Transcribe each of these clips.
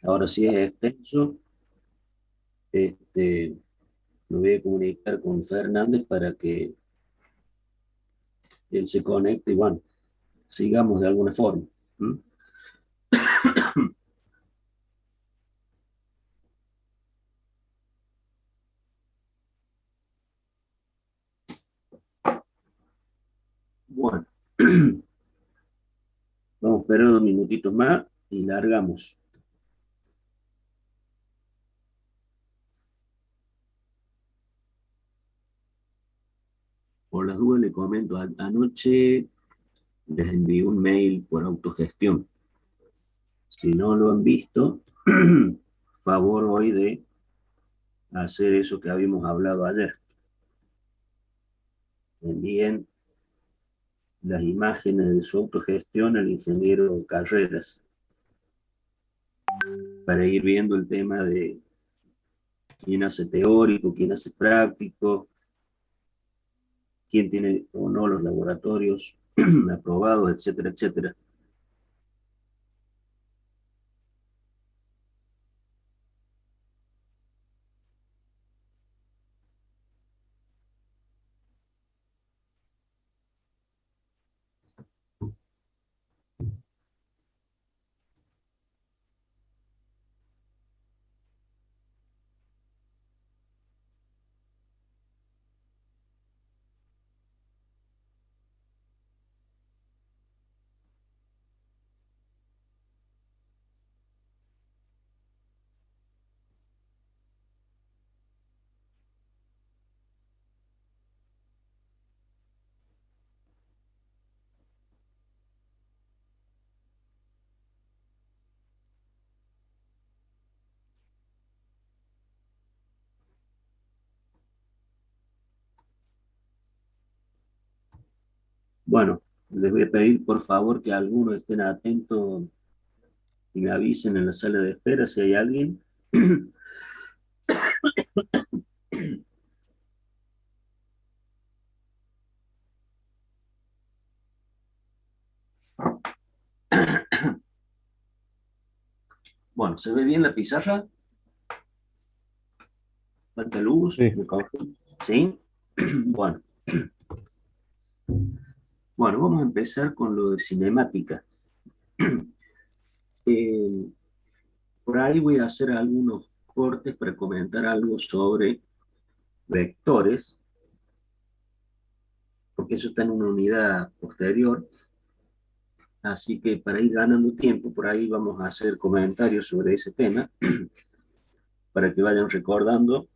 Ahora sí es extenso. Me voy a comunicar con Fernández para que él se conecte y bueno, sigamos de alguna forma. ¿Mm? Bueno, vamos a esperar unos minutitos más y largamos. Por las dudas le comento, anoche les envié un mail por autogestión. Si no lo han visto, favor hoy de hacer eso que habíamos hablado ayer. Envíen las imágenes de su autogestión al ingeniero Carreras para ir viendo el tema de quién hace teórico, quién hace práctico, quién tiene o no los laboratorios aprobados, etcétera, etcétera. Bueno, les voy a pedir por favor que algunos estén atentos y me avisen en la sala de espera si hay alguien. Bueno, ¿se ve bien la pizarra? ¿Falta luz? Sí, ¿Me confirman? ¿Sí? Bueno, bueno, vamos a empezar con lo de cinemática. Eh, por ahí voy a hacer algunos cortes para comentar algo sobre vectores, porque eso está en una unidad posterior. Así que para ir ganando tiempo, por ahí vamos a hacer comentarios sobre ese tema, para que vayan recordando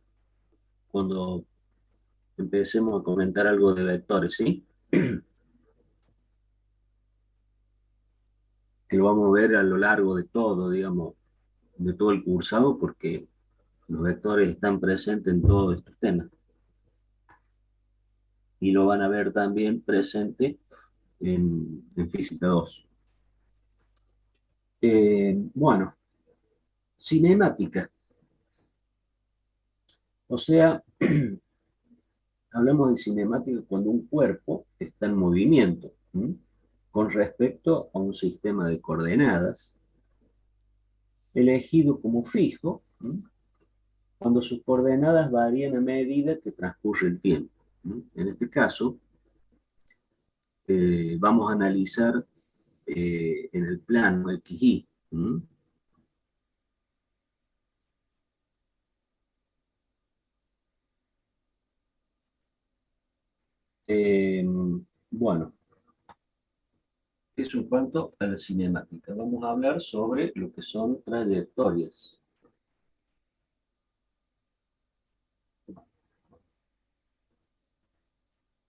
cuando empecemos a comentar algo de vectores, ¿sí? Que lo vamos a ver a lo largo de todo, digamos, de todo el cursado, porque los vectores están presentes en todos estos temas. Y lo van a ver también presente en Física 2. Bueno, cinemática. O sea, hablamos de cinemática cuando un cuerpo está en movimiento, ¿m? Con respecto a un sistema de coordenadas elegido como fijo, ¿m? Cuando sus coordenadas varían a medida que transcurre el tiempo. ¿M? En este caso, vamos a analizar en el plano XY. ¿M? Eh, bueno, eso en cuanto a la cinemática. Vamos a hablar sobre lo que son trayectorias.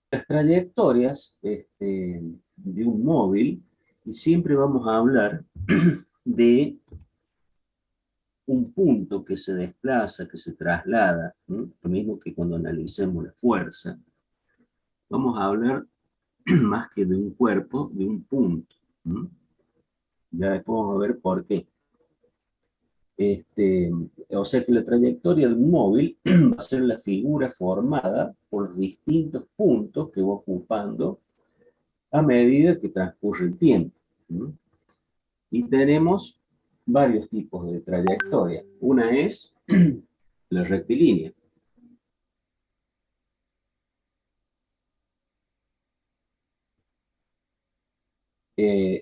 Las trayectorias de un móvil, y siempre vamos a hablar de un punto que se desplaza, que se traslada, ¿no? Lo mismo que cuando analicemos la fuerza. Vamos a hablar más que de un cuerpo, de un punto, ¿no? Ya después vamos a ver por qué. Este, o sea que la trayectoria de un móvil va a ser la figura formada por los distintos puntos que va ocupando a medida que transcurre el tiempo, ¿no? Y tenemos varios tipos de trayectoria. Una es la rectilínea.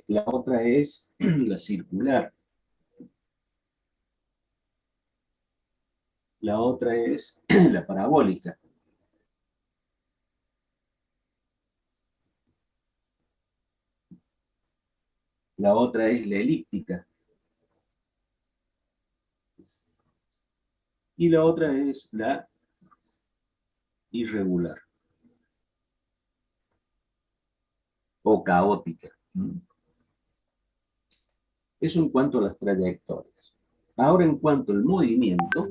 La otra es la circular. La otra es la parabólica. La otra es la elíptica. Y la otra es la irregular o caótica. Eso en cuanto a las trayectorias. Ahora en cuanto al movimiento,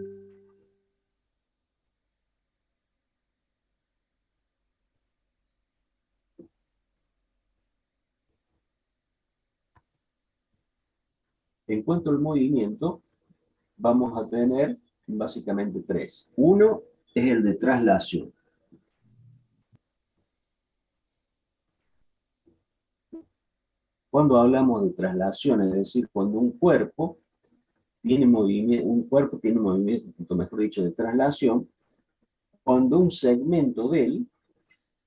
vamos a tener básicamente tres. Uno es el de traslación. Cuando hablamos de traslación, es decir, cuando un cuerpo tiene movimiento, mejor dicho, de traslación, cuando un segmento de él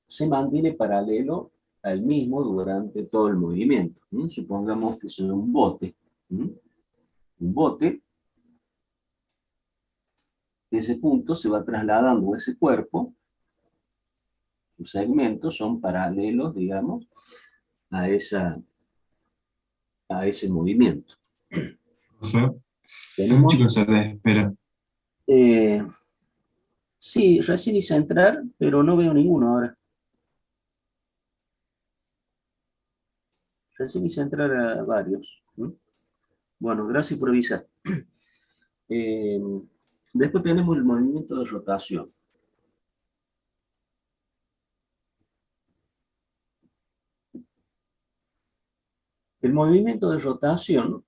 se mantiene paralelo al mismo durante todo el movimiento. Supongamos que sea un bote. Un bote, ese punto se va trasladando ese cuerpo, sus segmentos son paralelos, digamos, a, a ese movimiento. Profe, hay un chico Tenemos, en sala de espera. eh, sí, recién hice entrar, pero no veo ninguno ahora. Recién hice entrar a varios. Bueno, gracias por avisar. Eh, Después tenemos el movimiento de rotación. El movimiento de rotación,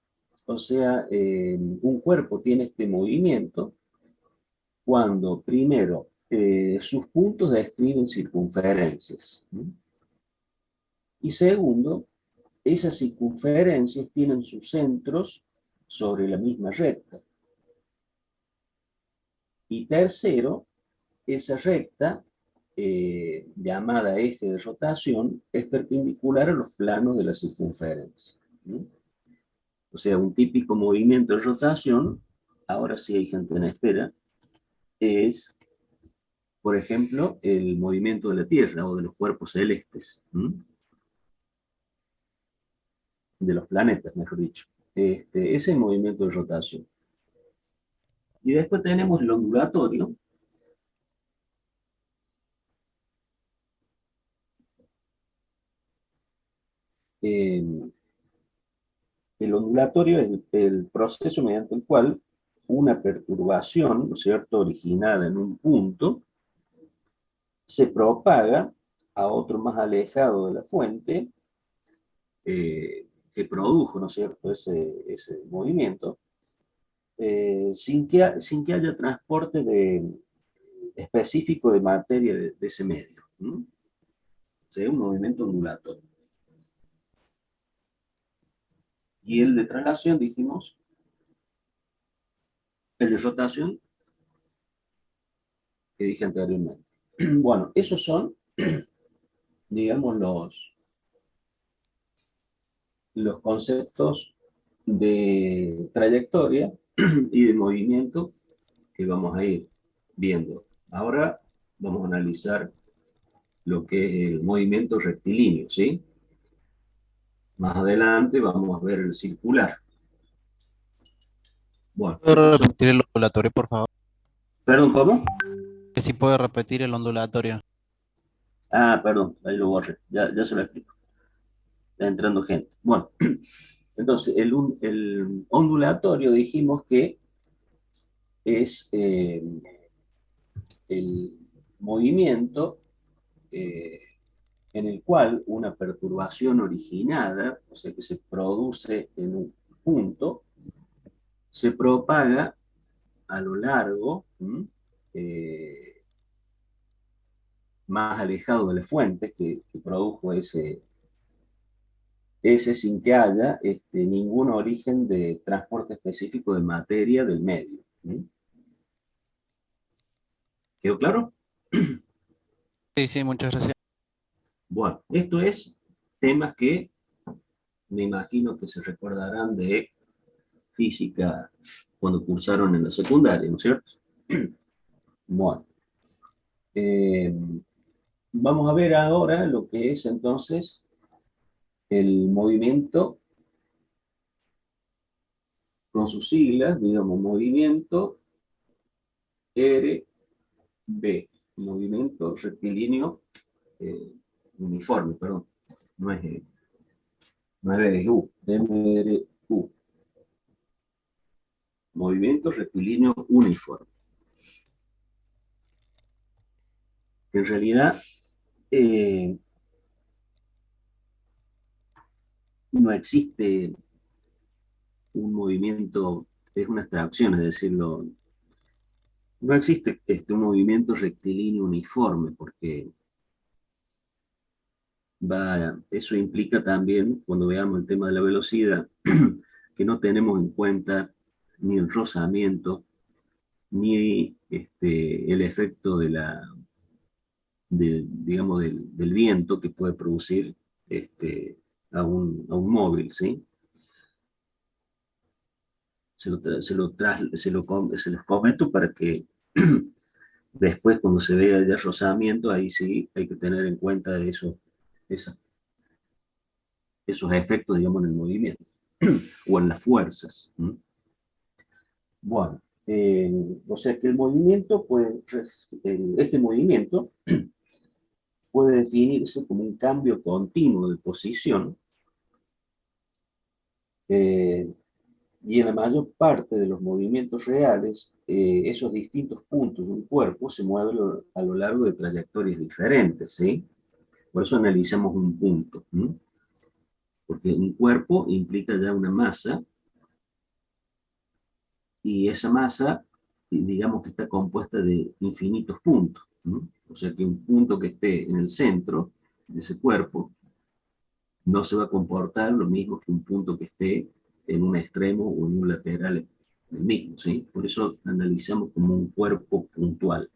o sea, un cuerpo tiene este movimiento cuando, primero, sus puntos describen circunferencias. Y segundo, esas circunferencias tienen sus centros sobre la misma recta. Y tercero, esa recta, llamada eje de rotación, es perpendicular a los planos de la circunferencia. O sea, un típico movimiento de rotación, ahora sí hay gente en espera, es, por ejemplo, el movimiento de la Tierra o de los cuerpos celestes, de los planetas, mejor dicho. Ese es el movimiento de rotación. Y después tenemos el ondulatorio. Eh, el ondulatorio es el proceso mediante el cual una perturbación, ¿no es cierto?, originada en un punto, se propaga a otro más alejado de la fuente, que produjo, ¿no es cierto?, ese movimiento, sin que haya transporte específico de materia de ese medio. O sea, un movimiento ondulatorio. Y el de traslación, dijimos, el de rotación, que dije anteriormente. Bueno, esos son, digamos, los conceptos de trayectoria y de movimiento que vamos a ir viendo. Ahora vamos a analizar lo que es el movimiento rectilíneo, ¿sí? Más adelante vamos a ver el circular. Bueno, ¿Puedo estos son... repetir el ondulatorio, por favor? ¿Perdón, cómo? Que si puedo repetir el ondulatorio. Ah, perdón, ahí lo borré, ya se lo explico. Está entrando gente. Bueno, entonces el ondulatorio dijimos que es el movimiento eh, en el cual una perturbación originada, o sea, que se produce en un punto, se propaga a lo largo, eh, más alejado de la fuente que produjo ese sin que haya ningún origen de transporte específico de materia del medio. ¿Mm? ¿Quedó claro? Sí, sí, muchas gracias. Bueno, esto es temas que me imagino que se recordarán de física cuando cursaron en la secundaria, ¿no es cierto? Bueno, eh, vamos a ver ahora lo que es entonces el movimiento con sus siglas, digamos, movimiento RB, movimiento rectilíneo uniforme, perdón, no es, no es RU, MRU, movimiento rectilíneo uniforme. Que en realidad eh, no existe un movimiento, es una abstracción, es decirlo, no existe un movimiento rectilíneo uniforme, porque eso implica también, cuando veamos el tema de la velocidad, que no tenemos en cuenta ni el rozamiento, ni el efecto digamos, del viento que puede producir a un móvil, ¿sí? Se los comento para que después, cuando se vea el rozamiento, ahí sí hay que tener en cuenta esa- esos efectos, digamos, en el movimiento o en las fuerzas. ¿Mm? Bueno, o sea que el movimiento este movimiento puede definirse como un cambio continuo de posición, eh, y en la mayor parte de los movimientos reales, esos distintos puntos de un cuerpo se mueven a lo largo de trayectorias diferentes, ¿sí? Por eso analizamos un punto, ¿no? Porque un cuerpo implica ya una masa, y esa masa, digamos que está compuesta de infinitos puntos, ¿no? O sea que un punto que esté en el centro de ese cuerpo no se va a comportar lo mismo que un punto que esté en un extremo o en un lateral del mismo, ¿sí? Por eso analizamos como un cuerpo puntual.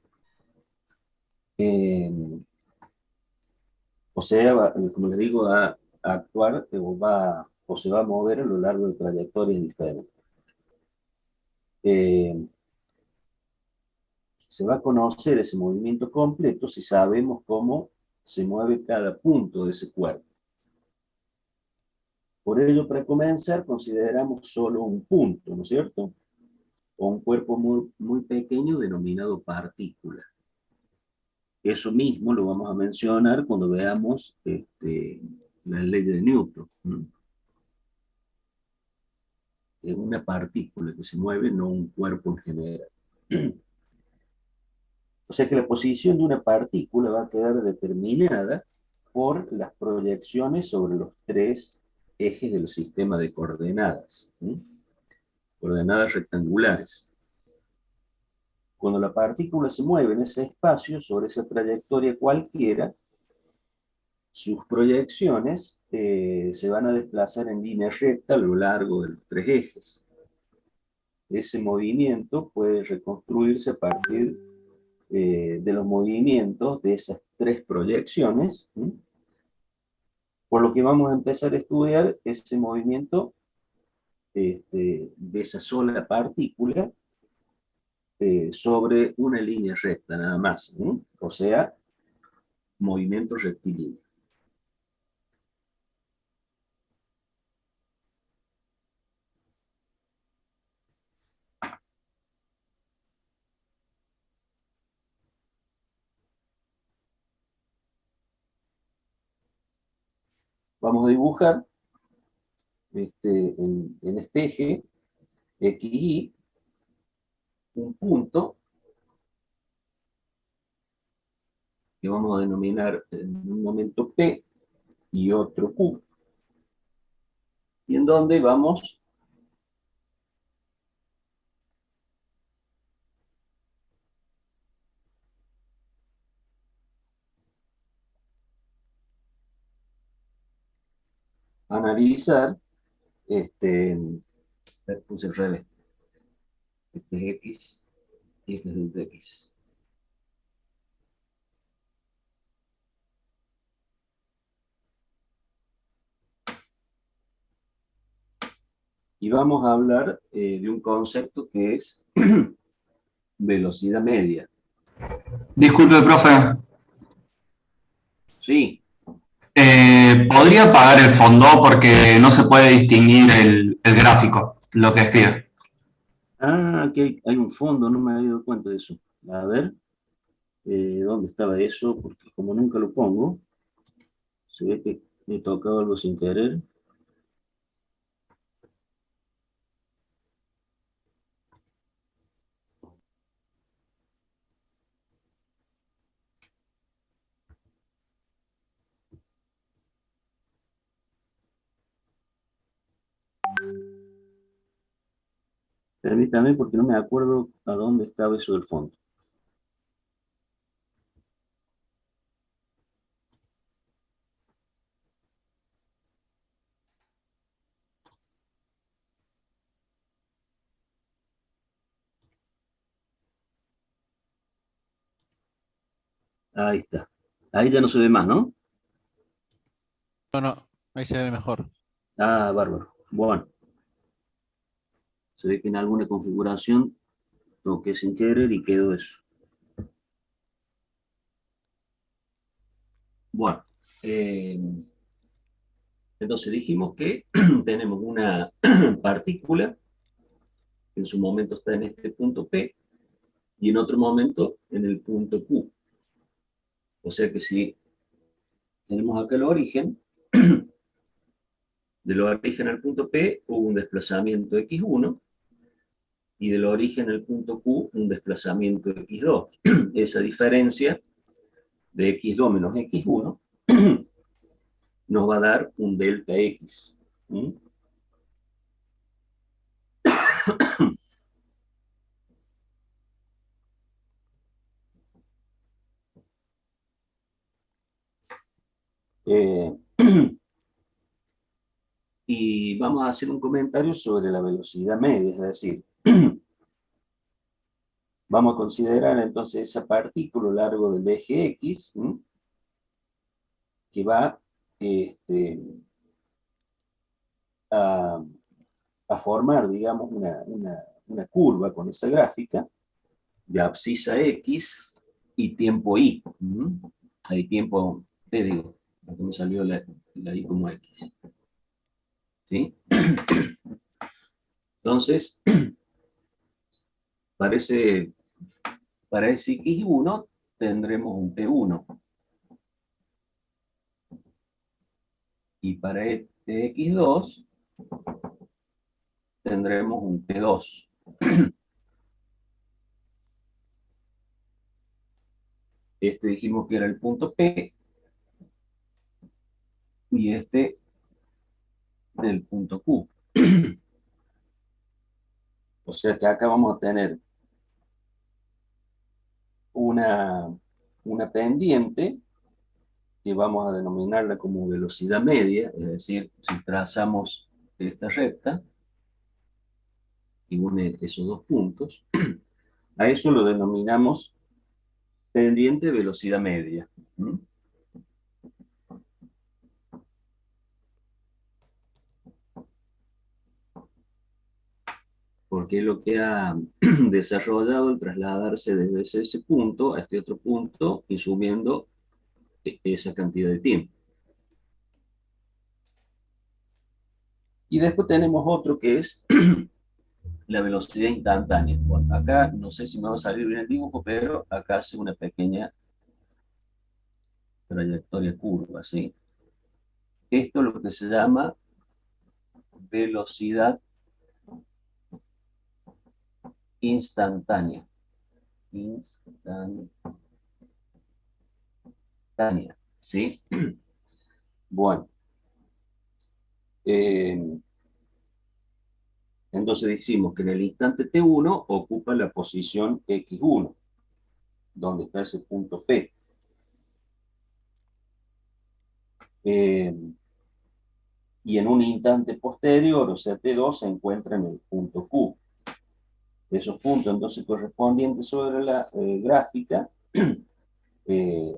Eh, o sea, como les digo, a actuar o se va a mover a lo largo de trayectorias diferentes. Eh, Se va a conocer ese movimiento completo si sabemos cómo se mueve cada punto de ese cuerpo. Por ello, para comenzar, consideramos solo un punto, ¿no es cierto? O un cuerpo muy, muy pequeño denominado partícula. Eso mismo lo vamos a mencionar cuando veamos la ley de Newton, ¿no? Es una partícula que se mueve, no un cuerpo en general. O sea que la posición de una partícula va a quedar determinada por las proyecciones sobre los tres ejes del sistema de coordenadas, ¿sí? Coordenadas rectangulares. Cuando la partícula se mueve en ese espacio, sobre esa trayectoria cualquiera, sus proyecciones se van a desplazar en línea recta a lo largo de los tres ejes. Ese movimiento puede reconstruirse a partir de los movimientos de esas tres proyecciones, ¿sí? Por lo que vamos a empezar a estudiar ese movimiento de esa sola partícula sobre una línea recta nada más, ¿sí? O sea, movimiento rectilíneo. Vamos a dibujar en este eje XY un punto que vamos a denominar en un momento P y otro Q, y en donde vamos analizar, puse al revés, este es X y este es delta X. Y vamos a hablar de un concepto que es velocidad media. Disculpe, profe. Sí. ¿Podría apagar el fondo porque no se puede distinguir el gráfico, lo que escribe? Ah, aquí hay un fondo, no me había dado cuenta de eso. A ver, ¿dónde estaba eso? Porque como nunca lo pongo, se ve que he tocado algo sin querer. Permítame porque no me acuerdo a dónde estaba eso del fondo. Ahí está. Ahí ya no se ve más, ¿no? No, no, ahí se ve mejor. Ah, bárbaro. Bueno, se ve que en alguna configuración toqué sin querer y quedó eso. Bueno, entonces dijimos que tenemos una partícula que en su momento está en este punto P y en otro momento en el punto Q. O sea que si tenemos acá el origen, del origen al punto P hubo un desplazamiento x1 y del origen al punto Q un desplazamiento x2. Esa diferencia de x2 menos x1 nos va a dar un delta x. ¿Mm? Eh, y vamos a hacer un comentario sobre la velocidad media, es decir, vamos a considerar entonces esa partícula a lo largo del eje X, ¿m? Que va a, a, formar, digamos, una curva con esa gráfica de abscisa X y tiempo Y. ¿M? Hay tiempo, te digo, porque me salió la Y como X. ¿Sí? Entonces, parece, para ese X1 tendremos un T1. Y para este X2 tendremos un T2. Este dijimos que era el punto P y este el punto Q. O sea que acá vamos a tener una, una pendiente que vamos a denominarla como velocidad media, es decir, si trazamos esta recta y une esos dos puntos, a eso lo denominamos pendiente velocidad media. ¿Mm? Porque es lo que ha desarrollado el trasladarse desde ese punto a este otro punto y subiendo esa cantidad de tiempo. Y después tenemos otro que es la velocidad instantánea. Bueno, acá no sé si me va a salir bien el dibujo, pero acá hace una pequeña trayectoria curva, ¿sí? Esto es lo que se llama velocidad instantánea. Instantánea, ¿sí? Bueno, eh, entonces decimos que en el instante T1 ocupa la posición X1, donde está ese punto P. y en un instante posterior, o sea, T2, se encuentra en el punto Q. Esos puntos entonces correspondientes sobre la gráfica,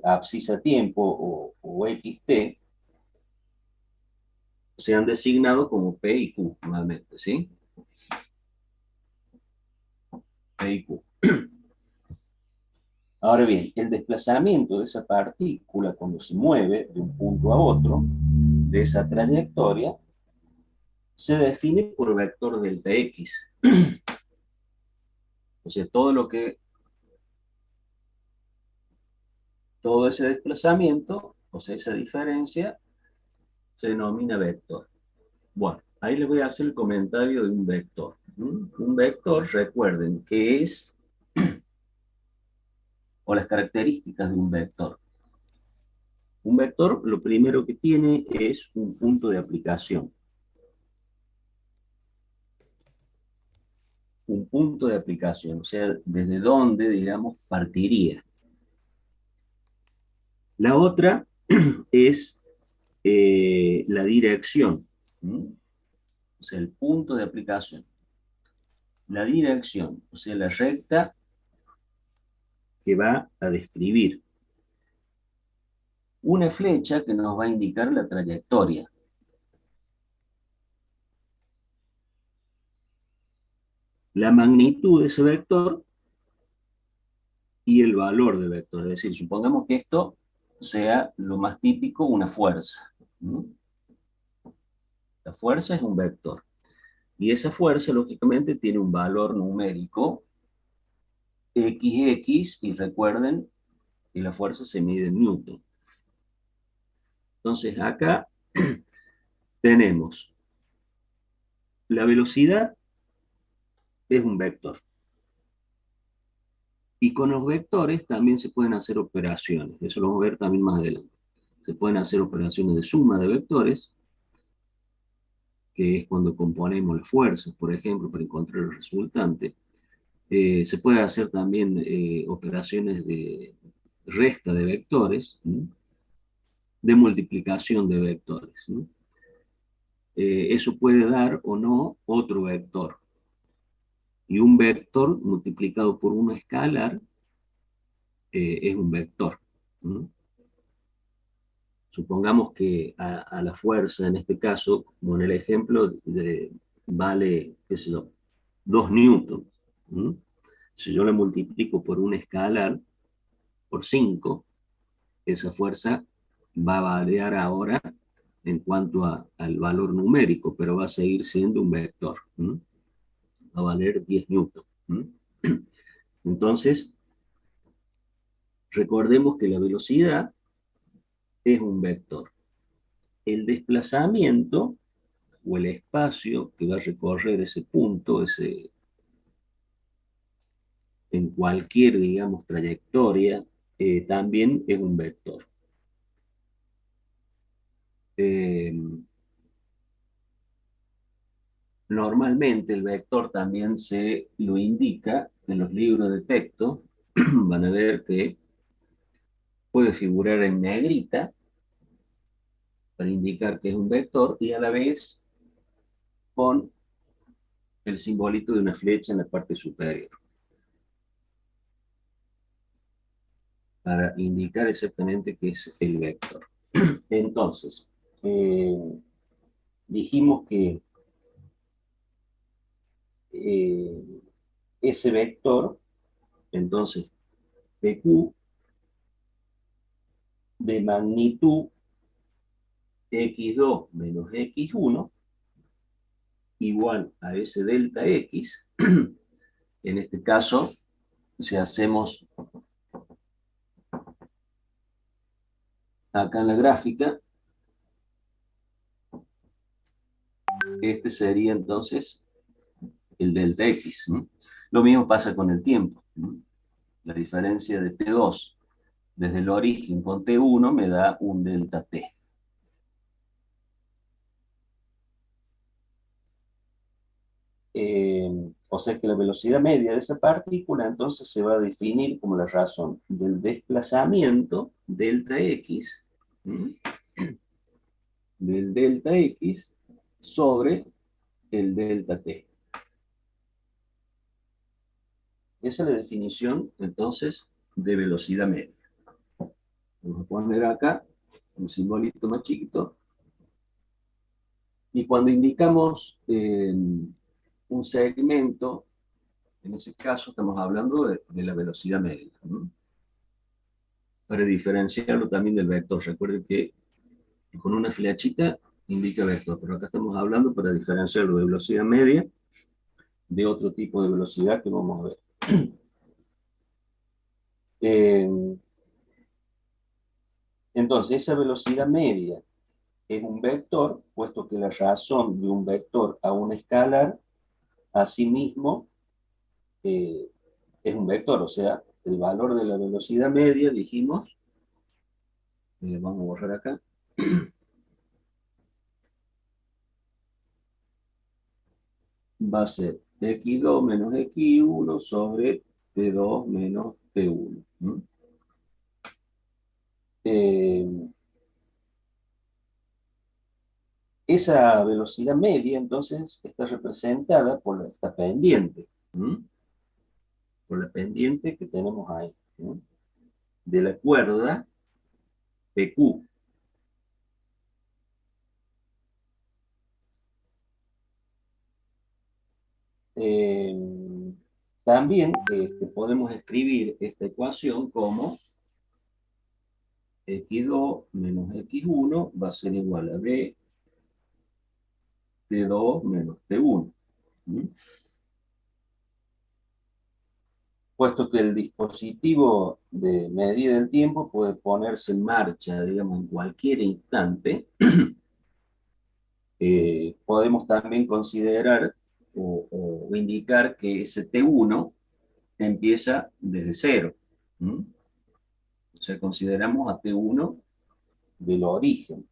abscisa tiempo o XT, se han designado como P y Q, normalmente, ¿sí? P y Q. Ahora bien, el desplazamiento de esa partícula cuando se mueve de un punto a otro, de esa trayectoria, se define por vector delta X. O sea, todo ese desplazamiento, o sea, esa diferencia, se denomina vector. Bueno, ahí les voy a hacer el comentario de un vector. Un vector, recuerden que es, o las características de un vector. Un vector lo primero que tiene es un punto de aplicación. Un punto de aplicación, o sea, desde dónde, digamos, partiría. La otra es la dirección, o sea, el punto de aplicación. La dirección, o sea, la recta que va a describir. Una flecha que nos va a indicar la trayectoria. La magnitud de ese vector y el valor del vector. Es decir, supongamos que esto sea lo más típico, una fuerza. La fuerza es un vector. Y esa fuerza, lógicamente, tiene un valor numérico XX, y recuerden que la fuerza se mide en Newton. Entonces, acá tenemos la velocidad, es un vector. Y con los vectores también se pueden hacer operaciones. Eso lo vamos a ver también más adelante. Se pueden hacer operaciones de suma de vectores, que es cuando componemos las fuerzas, por ejemplo, para encontrar el resultante. Se puede hacer también operaciones de resta de vectores, de multiplicación de vectores. Eso puede dar o no otro vector. Y un vector multiplicado por una escalar es un vector. Supongamos que a la fuerza, en este caso, como en el ejemplo, vale, qué sé yo, 2 newtons. Si yo la multiplico por una escalar, por 5, esa fuerza va a variar ahora en cuanto al valor numérico, pero va a seguir siendo un vector. Va a valer 10 newtons. Entonces, recordemos que la velocidad es un vector. El desplazamiento o el espacio que va a recorrer ese punto, en cualquier, digamos, trayectoria, también es un vector. Normalmente el vector también se lo indica en los libros de texto. Van a ver que puede figurar en negrita para indicar que es un vector, y a la vez con el simbolito de una flecha en la parte superior, para indicar exactamente qué es el vector. Entonces, dijimos que ese vector, entonces, PQ, de magnitud x2 menos x1, igual a ese delta x. En este caso, si hacemos acá en la gráfica, este sería entonces el delta x. Lo mismo pasa con el tiempo. La diferencia de T2 desde el origen con T1 me da un delta T. O sea que la velocidad media de esa partícula entonces se va a definir como la razón del desplazamiento delta x, del delta x, sobre el delta t. Esa es la definición, entonces, de velocidad media. Vamos a poner acá un simbolito más chiquito. Y cuando indicamos un segmento, en ese caso estamos hablando de la velocidad media, ¿no? Para diferenciarlo también del vector. Recuerden que con una flechita indica vector, pero acá estamos hablando para diferenciarlo de velocidad media de otro tipo de velocidad que vamos a ver. Entonces, esa velocidad media es un vector, puesto que la razón de un vector a un escalar, asimismo, es un vector, o sea, el valor de la velocidad media, dijimos, vamos a borrar acá, va a ser x2 menos x1 sobre t2 menos t1. ¿Mm? Esa velocidad media, entonces, está representada por esta pendiente. ¿Mm? Por la pendiente que tenemos ahí. ¿Mm? De la cuerda PQ. Eh, También podemos escribir esta ecuación como x2 menos x1 va a ser igual a b t2 menos t1. ¿Mm? Puesto que el dispositivo de medida del tiempo puede ponerse en marcha, digamos, en cualquier instante, podemos también considerar o indicar que ese T1 empieza desde cero. ¿Mm? O sea, consideramos a T1 del origen.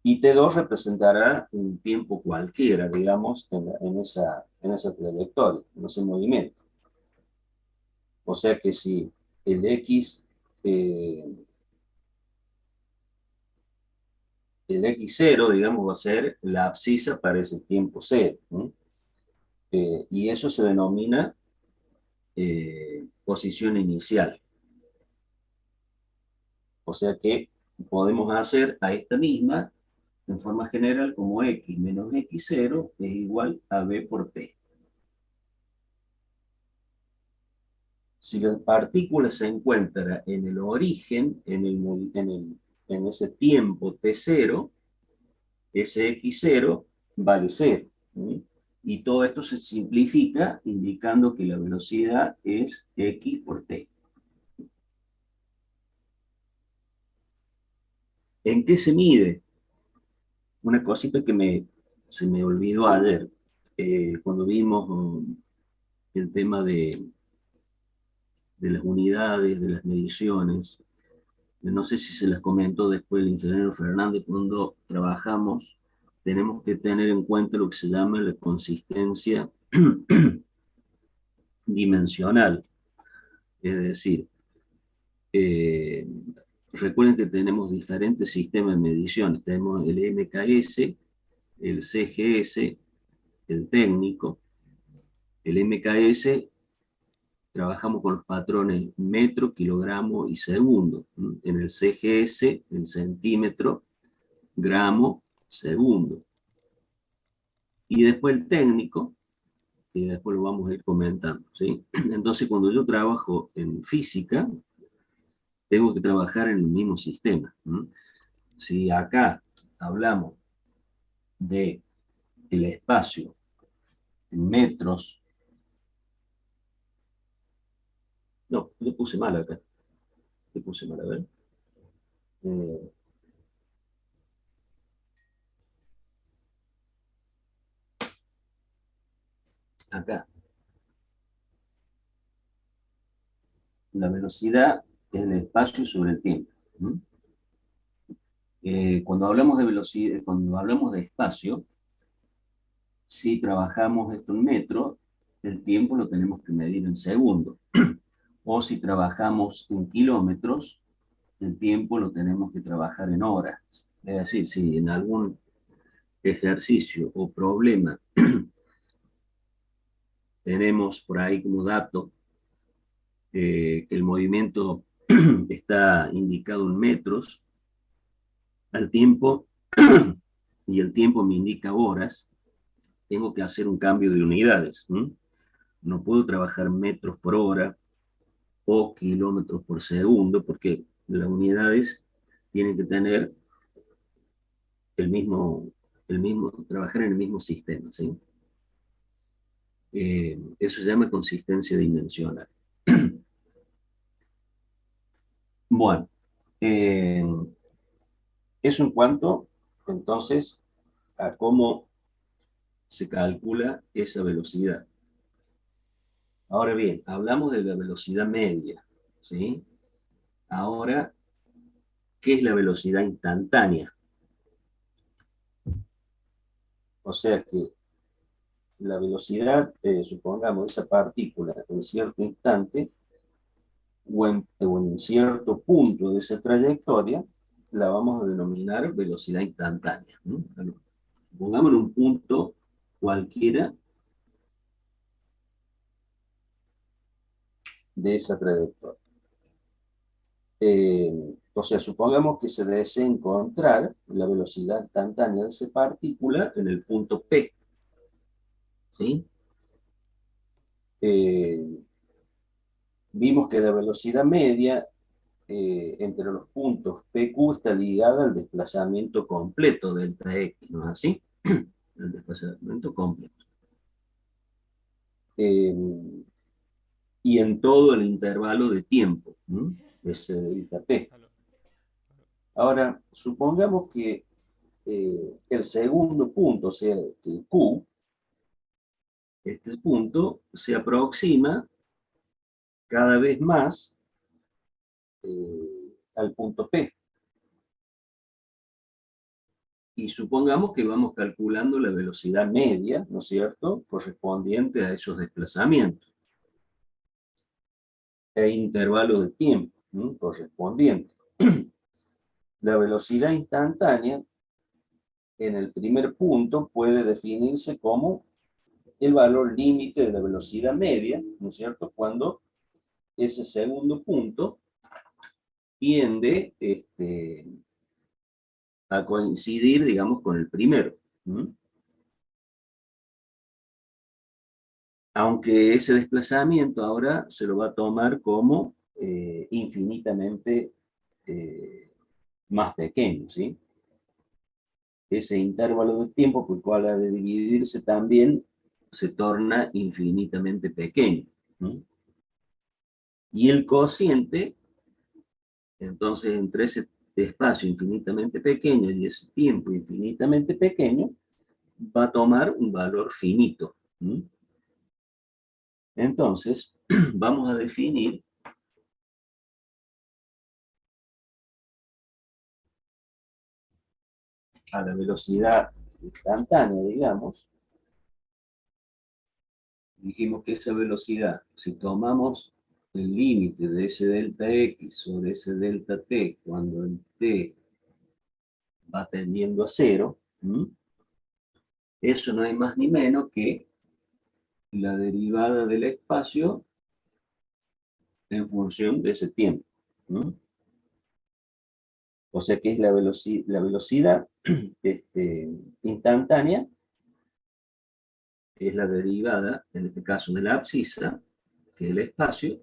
Y T2 representará un tiempo cualquiera, digamos, en esa trayectoria, en ese movimiento. O sea que si el X, el X0, digamos, va a ser la abscisa para ese tiempo cero. ¿No? Y eso se denomina posición inicial. O sea que podemos hacer a esta misma, en forma general, como X menos X0 es igual a B por T. Si la partícula se encuentra en el origen, en ese tiempo T0, ese X0 vale 0. ¿Sí? Y todo esto se simplifica indicando que la velocidad es X por T. ¿En qué se mide? Una cosita que se me olvidó ayer, cuando vimos el tema de las unidades, de las mediciones. No sé si se las comentó después el ingeniero Fernández, cuando trabajamos tenemos que tener en cuenta lo que se llama la consistencia dimensional. Es decir, eh, recuerden que tenemos diferentes sistemas de mediciones. Tenemos el MKS, el CGS, el técnico. El MKS trabajamos con los patrones metro, kilogramo y segundo. En el CGS, en centímetro, gramo, segundo. Y después el técnico, que después lo vamos a ir comentando. ¿Sí? Entonces, cuando yo trabajo en física, tengo que trabajar en el mismo sistema. Si acá hablamos de el espacio en metros, no, le puse mal acá. Le puse mal, a ver. Eh, Acá, la velocidad es el espacio sobre el tiempo. Cuando hablamos de velocidad, cuando hablamos de espacio, si trabajamos esto en metros, el tiempo lo tenemos que medir en segundos. O si trabajamos en kilómetros, el tiempo lo tenemos que trabajar en horas. Es decir, si en algún ejercicio o problema tenemos por ahí como dato que el movimiento está indicado en metros, al tiempo, y el tiempo me indica horas, tengo que hacer un cambio de unidades. No puedo trabajar metros por hora o kilómetros por segundo, porque las unidades tienen que tener trabajar en el mismo sistema, ¿sí? Eso se llama consistencia dimensional. Bueno, eso en cuanto, entonces, a cómo se calcula esa velocidad. Ahora bien, hablamos de la velocidad media, ¿sí? Ahora, ¿qué es la velocidad instantánea? O sea que la velocidad, supongamos, de esa partícula en cierto instante o en cierto punto de esa trayectoria, la vamos a denominar velocidad instantánea, ¿no? Pongamos en un punto cualquiera de esa trayectoria. O sea, supongamos que se desea encontrar la velocidad instantánea de esa partícula en el punto P, ¿sí? Vimos que la velocidad media entre los puntos PQ está ligada al desplazamiento completo delta X, ¿no es así? El desplazamiento completo. Y en todo el intervalo de tiempo, ¿no? Ese delta T. Ahora, supongamos que el segundo punto, o sea, el Q, este punto se aproxima cada vez más al punto P. Y supongamos que vamos calculando la velocidad media, ¿no es cierto?, correspondiente a esos desplazamientos. E intervalo de tiempo, ¿no?, correspondiente. La velocidad instantánea en el primer punto puede definirse como el valor límite de la velocidad media, ¿no es cierto?, cuando ese segundo punto tiende a coincidir, digamos, con el primero. Aunque ese desplazamiento ahora se lo va a tomar como infinitamente más pequeño, ¿sí? Ese intervalo de tiempo por el cual ha de dividirse también se torna infinitamente pequeño, ¿no? Y el cociente, entonces, entre ese espacio infinitamente pequeño y ese tiempo infinitamente pequeño, va a tomar un valor finito, ¿no? Entonces, vamos a definir a la velocidad instantánea, digamos. Dijimos que esa velocidad, si tomamos el límite de ese delta X sobre ese delta T, cuando el T va tendiendo a cero, eso no es más ni menos que la derivada del espacio en función de ese tiempo. O sea que es la velocidad instantánea, es la derivada, en este caso de la abscisa, que es el espacio,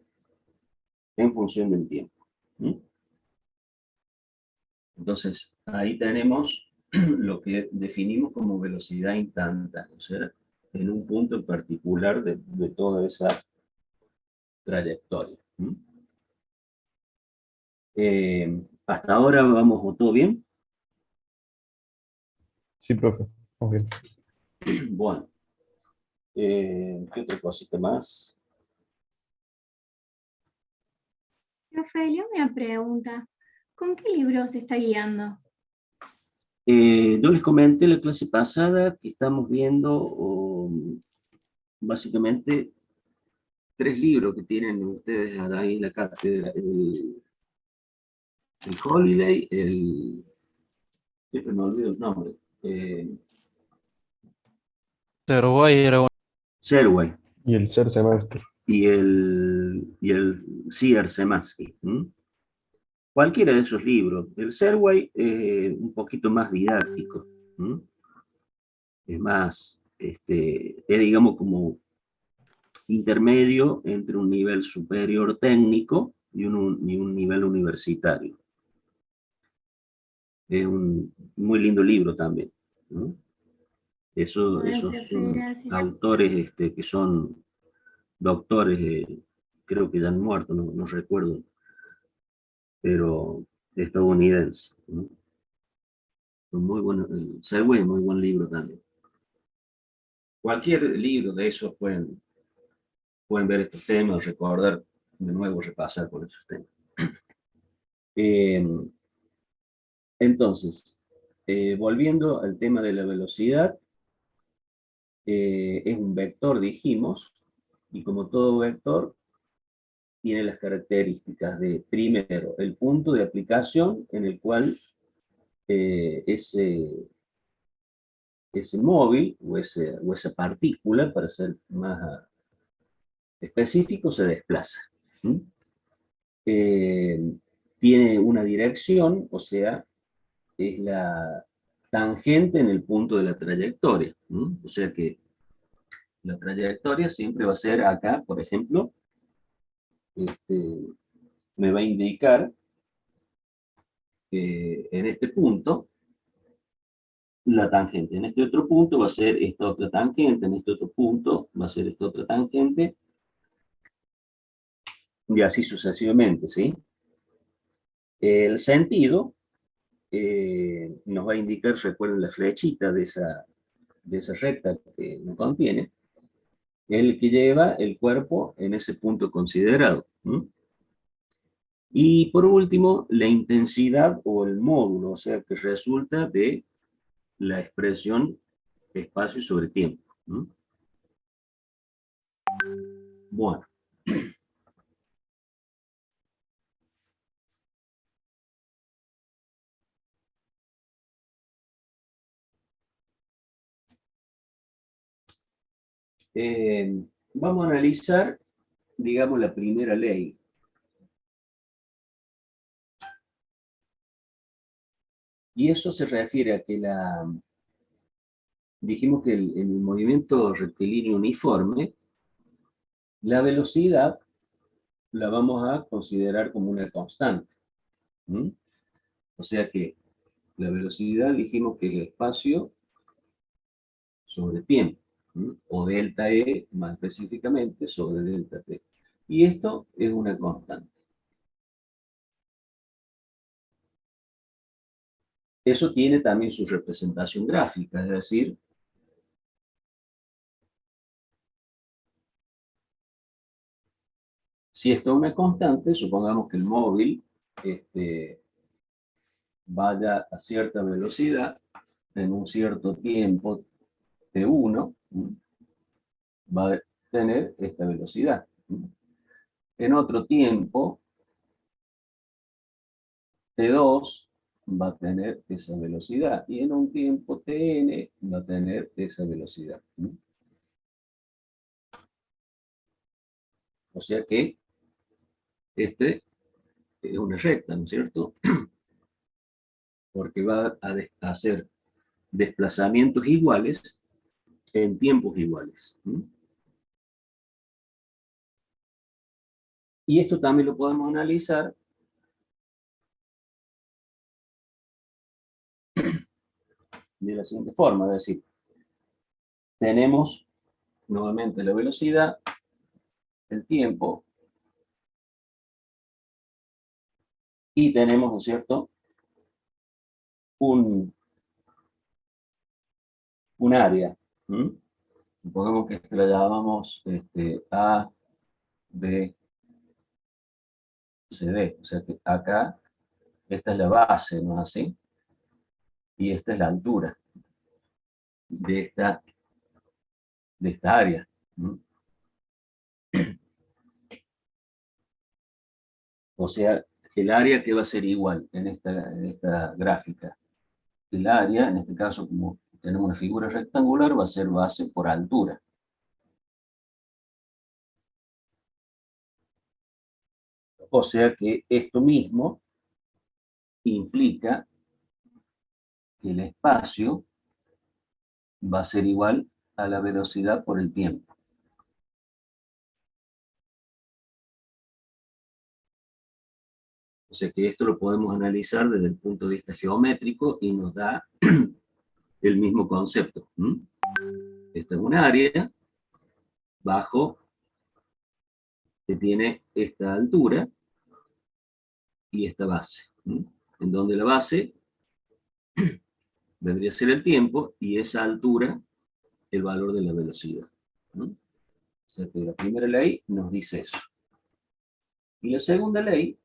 en función del tiempo. Entonces, ahí tenemos lo que definimos como velocidad instantánea, o sea, en un punto en particular de toda esa trayectoria. Hasta ahora vamos todo bien. Sí, profe. Ok. Bueno, ¿qué otra cosita más? Ofelia, una pregunta. ¿Con qué libro se está guiando? Yo les comenté en la clase pasada que estamos viendo básicamente 3 libros que tienen ustedes ahí en la cátedra. El Holiday, siempre me olvido el nombre. Uruguay era bueno. Serway Y el ser semestre. y el Sier Semansky. Cualquiera de esos libros. El Serway es un poquito más didáctico. ¿Mm? Es más, es digamos como intermedio entre un nivel superior técnico y un nivel universitario. Es un muy lindo libro también, ¿no? Esos Bueno, profe, son gracias. autores que son doctores, creo que ya han muerto, no recuerdo, pero estadounidenses, ¿no? Son muy buenos. El Selwyn es muy buen libro también. Cualquier libro de esos pueden ver estos temas, recordar de nuevo, repasar por esos temas. Eh, entonces, volviendo al tema de la velocidad, es un vector, dijimos, y como todo vector, tiene las características de, primero, el punto de aplicación en el cual ese móvil o esa partícula, para ser más específico, se desplaza. ¿Mm? Tiene una dirección, o sea, es la tangente en el punto de la trayectoria. O sea que la trayectoria siempre va a ser acá, por ejemplo, me va a indicar en este punto la tangente. En este otro punto va a ser esta otra tangente, en este otro punto va a ser esta otra tangente, y así sucesivamente, ¿sí? El sentido nos va a indicar, recuerden la flechita de esa recta que nos contiene, el que lleva el cuerpo en ese punto considerado. Y por último, la intensidad o el módulo, o sea, que resulta de la expresión espacio sobre tiempo. Bueno. Vamos a analizar, digamos, la primera ley. Y eso se refiere a que dijimos que en el movimiento rectilíneo uniforme, la velocidad la vamos a considerar como una constante. O sea que la velocidad dijimos que es el espacio sobre tiempo, o delta E más específicamente sobre delta T. Y esto es una constante. Eso tiene también su representación gráfica, es decir, si esto es una constante, supongamos que el móvil vaya a cierta velocidad en un cierto tiempo T1, va a tener esta velocidad. En otro tiempo T2 va a tener esa velocidad y en un tiempo Tn va a tener esa velocidad. O sea que este es una recta, ¿no es cierto? Porque va a hacer desplazamientos iguales en tiempos iguales. Y esto también lo podemos analizar de la siguiente forma, es decir, tenemos nuevamente la velocidad, el tiempo, y tenemos, ¿no es cierto?, un área. Supongamos que esto la llamamos A, B, C, D. O sea que acá, esta es la base, ¿no es así? Y esta es la altura de esta área. O sea, el área que va a ser igual en esta gráfica. El área, en este caso, como tenemos una figura rectangular, va a ser base por altura. O sea que esto mismo implica que el espacio va a ser igual a la velocidad por el tiempo. O sea que esto lo podemos analizar desde el punto de vista geométrico y nos da el mismo concepto. Esta es un área bajo que tiene esta altura y esta base, en donde la base vendría a ser el tiempo y esa altura el valor de la velocidad. O sea que la primera ley nos dice eso. Y la segunda ley,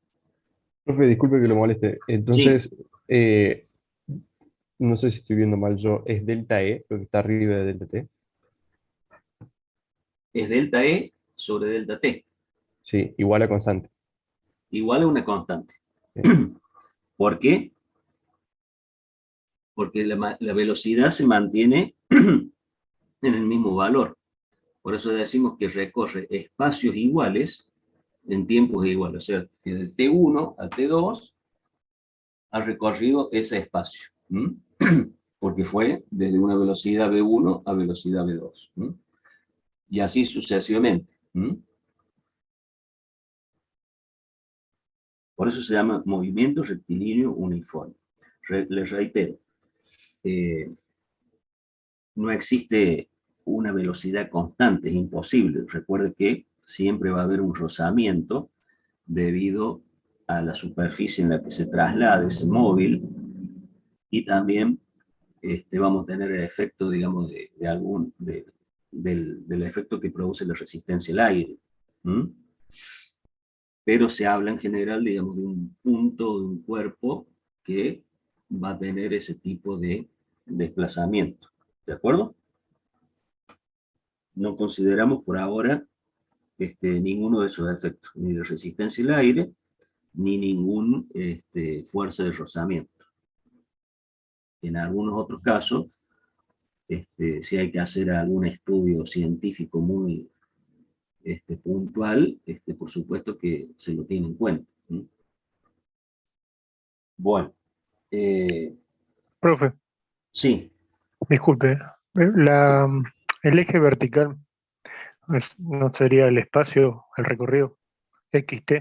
Profe, disculpe que lo moleste. sí, Entonces, no sé si estoy viendo mal yo, es delta E, lo que está arriba de delta T. es delta E sobre delta T, Sí, igual a constante. igual a una constante. Bien. ¿Por qué? Porque la velocidad se mantiene en el mismo valor. Por eso decimos que recorre espacios iguales en tiempos iguales. O sea, que de T1 a T2 ha recorrido ese espacio. Porque fue desde una velocidad V1 a velocidad V2. Y así sucesivamente. Por eso se llama movimiento rectilíneo uniforme. Les reitero, no existe una velocidad constante, es imposible. Recuerde que siempre va a haber un rozamiento debido a la superficie en la que se traslada ese móvil y también vamos a tener el efecto, digamos, del efecto que produce la resistencia al aire. Pero se habla en general, digamos, de un punto, de un cuerpo que va a tener ese tipo de desplazamiento. ¿De acuerdo? No consideramos por ahora ninguno de esos efectos, ni de resistencia al aire, ni ningún fuerza de rozamiento. En algunos otros casos, si hay que hacer algún estudio científico muy puntual, por supuesto que se lo tiene en cuenta. Bueno, Profe, sí, disculpe, la, el eje vertical no sería el espacio, el recorrido, XT,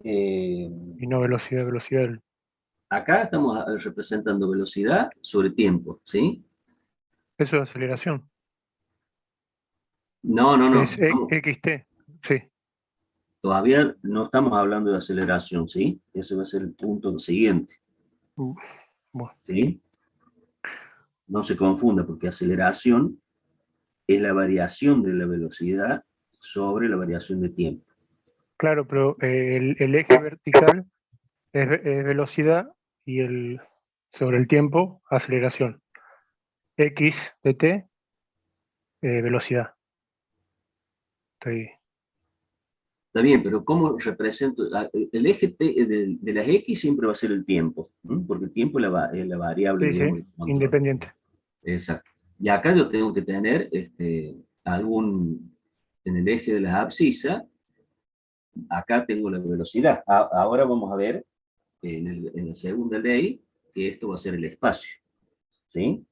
eh, y no velocidad, velocidad. acá estamos representando velocidad sobre tiempo, ¿sí? Eso es aceleración. No, no, no, Es XT, sí. todavía no estamos hablando de aceleración, ¿sí? Ese va a ser el punto siguiente, Bueno, ¿sí? No se confunda, porque aceleración es la variación de la velocidad sobre la variación de tiempo. claro, pero el eje vertical es velocidad y sobre el tiempo, aceleración. X de t, velocidad. Estoy... Está bien, pero ¿cómo represento? El eje de las X siempre va a ser el tiempo, ¿no? Porque el tiempo es la variable, Sí, digamos, sí, de control. independiente. Exacto. Y acá yo tengo que tener en el eje de las abscisas, acá tengo la velocidad. Ahora vamos a ver en la segunda ley que esto va a ser el espacio. ¿Sí?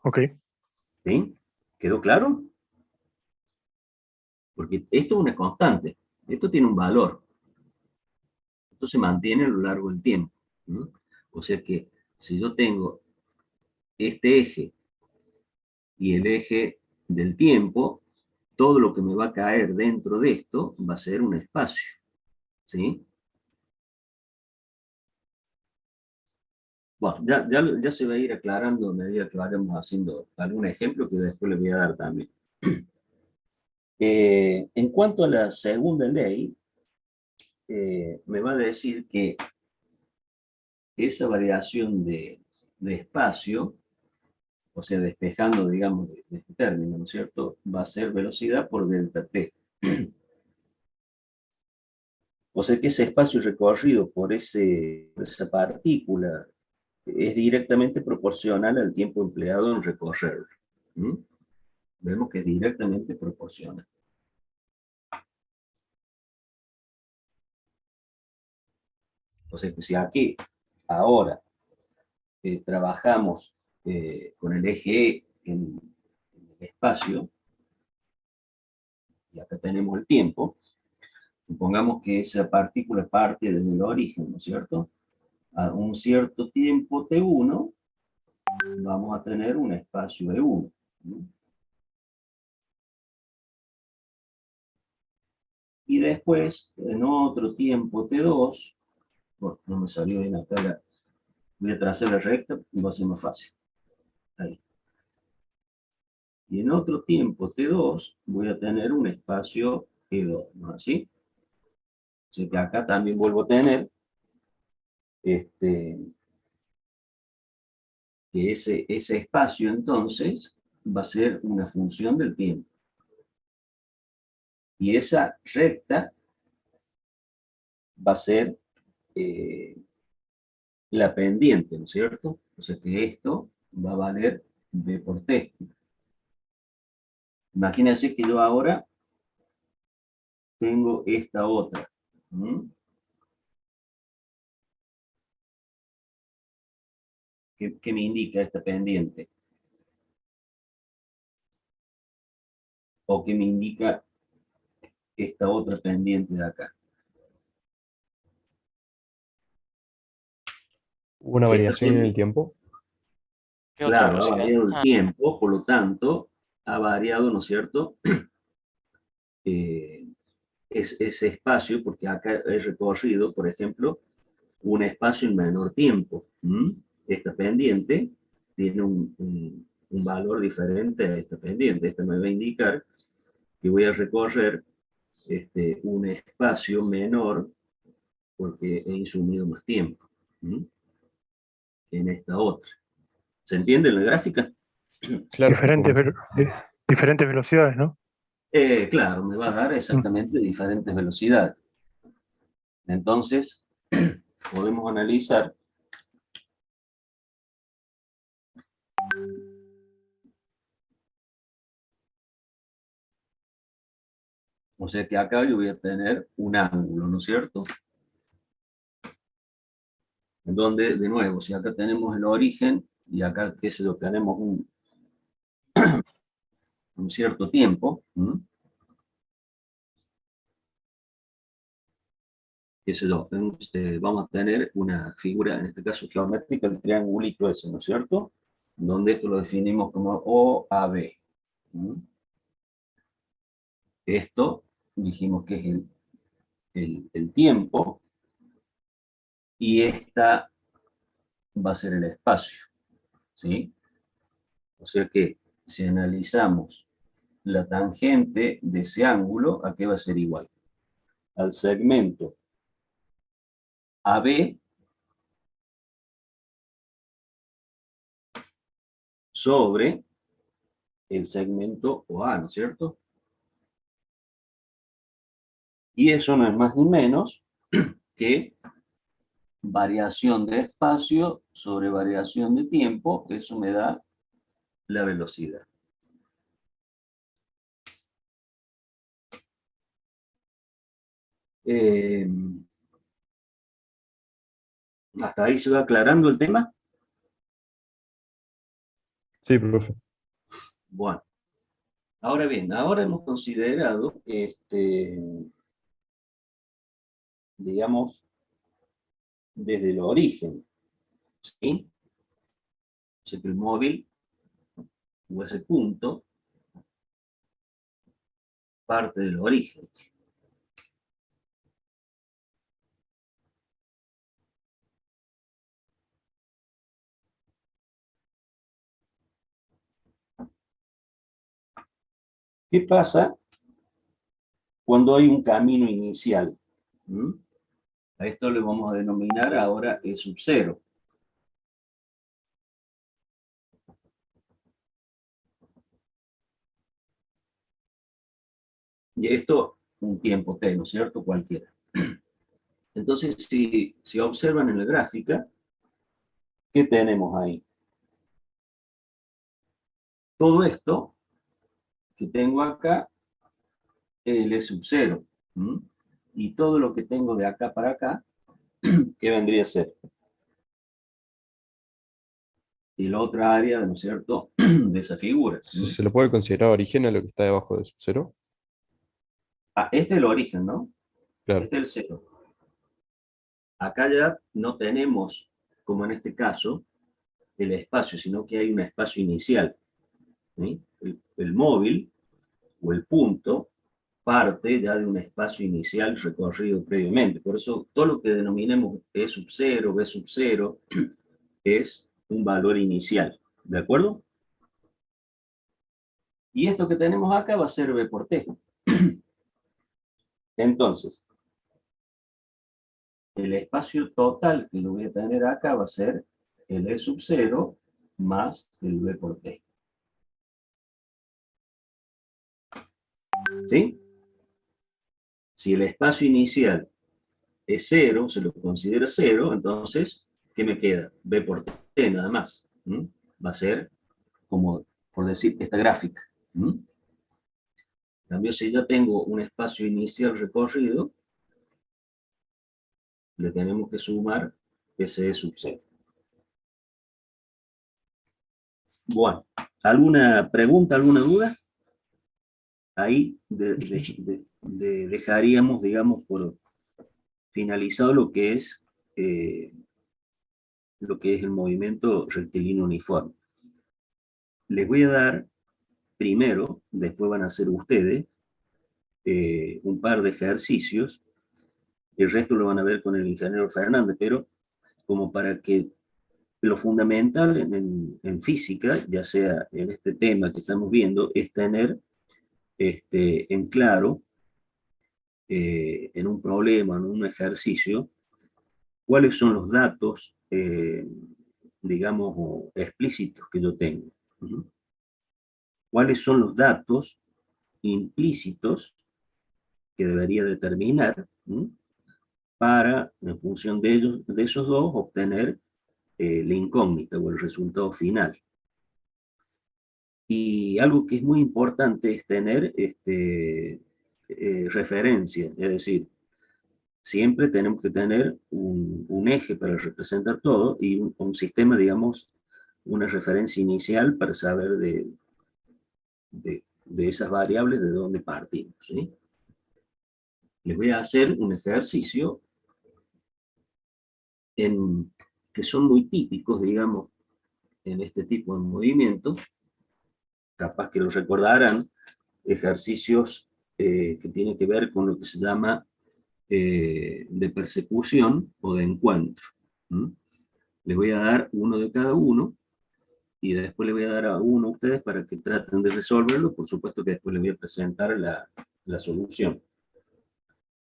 Ok. ¿Sí? ¿Quedó claro? Porque esto es una constante, esto tiene un valor, esto se mantiene a lo largo del tiempo, ¿no? O sea que si yo tengo este eje y el eje del tiempo, todo lo que me va a caer dentro de esto va a ser un espacio, ¿sí? Bueno, ya se va a ir aclarando a medida que vayamos haciendo algún ejemplo que después les voy a dar también. En cuanto a la segunda ley, me va a decir que esa variación de espacio, o sea, despejando, digamos, de este término, ¿no es cierto?, va a ser velocidad por delta t. O sea que ese espacio recorrido por esa partícula es directamente proporcional al tiempo empleado en recorrerlo. ¿Mm? Vemos que es directamente proporcional. O sea que si aquí, ahora, trabajamos con el eje E en el espacio, y acá tenemos el tiempo, supongamos que esa partícula parte desde el origen, ¿no es cierto? A un cierto tiempo t1, vamos a tener un espacio E1. ¿No? Y después, en otro tiempo t2, bueno, no me salió bien acá, voy a trazar la recta y va a ser más fácil. Ahí. Y en otro tiempo t2 voy a tener un espacio E2, ¿no es así? O sea que acá también vuelvo a tener que ese espacio entonces va a ser una función del tiempo. Y esa recta va a ser la pendiente, ¿no es cierto? O sea que esto va a valer B por T. Imagínense que yo ahora tengo esta otra. ¿Mm? ¿Qué me indica esta pendiente? ¿O qué me indica esta otra pendiente de acá? Una Esta variación en el pendiente, tiempo. ¿Qué otra claro, ha velocidad? variado el tiempo, por lo tanto, ha variado, ¿no es cierto? Eh, ese espacio, porque acá he recorrido, por ejemplo, un espacio en menor tiempo. ¿Mm? Esta pendiente tiene un valor diferente a esta pendiente. Esta me va a indicar que voy a recorrer un espacio menor porque he insumido más tiempo. ¿Mm? En esta otra. ¿Se entiende la gráfica? Claro, Diferentes, correcto. diferentes velocidades, ¿no? Claro, me va a dar Mm. exactamente diferentes velocidades. Entonces, podemos analizar o sea que acá yo voy a tener un ángulo, ¿no es cierto? En donde, de nuevo, si acá tenemos el origen y acá, qué sé yo, tenemos un cierto tiempo, ¿m? Qué sé yo, vamos a tener una figura, en este caso geométrica, el triangulito ese, ¿no es cierto? Donde esto lo definimos como OAB. ¿M? Esto dijimos que es el tiempo y esta va a ser el espacio, ¿sí? O sea que si analizamos la tangente de ese ángulo, ¿a qué va a ser igual? Al segmento AB sobre el segmento OA, ¿no es cierto? Y eso no es más ni menos que variación de espacio sobre variación de tiempo, eso me da la velocidad. Eh, ¿Hasta ahí se va aclarando el tema? Sí, profe. Bueno, ahora bien, ahora hemos considerado, digamos, desde el origen, ¿sí? O sea que el móvil, o ese punto, parte del origen. ¿Qué pasa cuando hay un camino inicial? ¿Mm? A esto le vamos a denominar ahora E sub 0. Y esto, un tiempo t, ¿no es cierto? Cualquiera. Entonces, si observan en la gráfica, ¿qué tenemos ahí? Todo esto que tengo acá, el E sub 0. Y todo lo que tengo de acá para acá, ¿qué vendría a ser? Y la otra área, ¿no es cierto?, de esa figura. ¿Se lo puede considerar origen a lo que está debajo de sub 0? Ah, este es el origen, ¿no? Claro. Este es el 0. Acá ya no tenemos, como en este caso, el espacio, sino que hay un espacio inicial. ¿Sí? El móvil o el punto parte ya de un espacio inicial recorrido previamente. Por eso todo lo que denominemos E sub 0, B sub 0, es un valor inicial. ¿De acuerdo? Y esto que tenemos acá va a ser B por T. Entonces, el espacio total que lo voy a tener acá va a ser el E sub 0 más el B por T. ¿Sí? Si el espacio inicial es 0, se lo considera 0, entonces, ¿qué me queda? B por T nada más. Va a ser como, por decir, esta gráfica. En cambio, si ya tengo un espacio inicial recorrido, le tenemos que sumar ese E sub 0. Bueno, ¿alguna pregunta, alguna duda? Ahí dejaríamos, digamos, por finalizado lo que es el movimiento rectilíneo uniforme. Les voy a dar primero, después van a hacer ustedes, un par de ejercicios. El resto lo van a ver con el ingeniero Fernández, pero como para que lo fundamental en física, ya sea en este tema que estamos viendo, es tener en claro, en un problema, en un ejercicio, cuáles son los datos, digamos, explícitos que yo tengo. ¿Cuáles son los datos implícitos que debería determinar para, en función de esos dos, obtener la incógnita o el resultado final? Y algo que es muy importante es tener referencia, es decir, siempre tenemos que tener un eje para representar todo y un sistema, digamos, una referencia inicial para saber de esas variables de dónde partimos. ¿Sí? Les voy a hacer un ejercicio que son muy típicos, digamos, en este tipo de movimientos. Capaz que lo recordarán, ejercicios que tienen que ver con lo que se llama de persecución o de encuentro. Les voy a dar uno de cada uno y después les voy a dar a uno a ustedes para que traten de resolverlo. Por supuesto que después les voy a presentar la solución.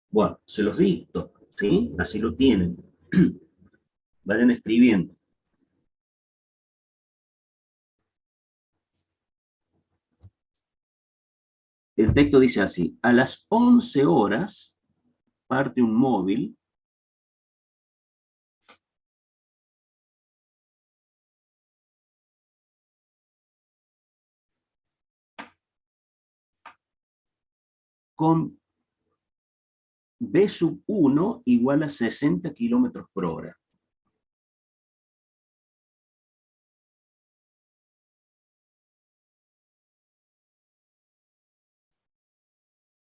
Bueno, se los dicto, ¿sí? Así lo tienen. Vayan escribiendo. El texto dice así: a las 11 horas parte un móvil con B sub 1 igual a 60 kilómetros por hora.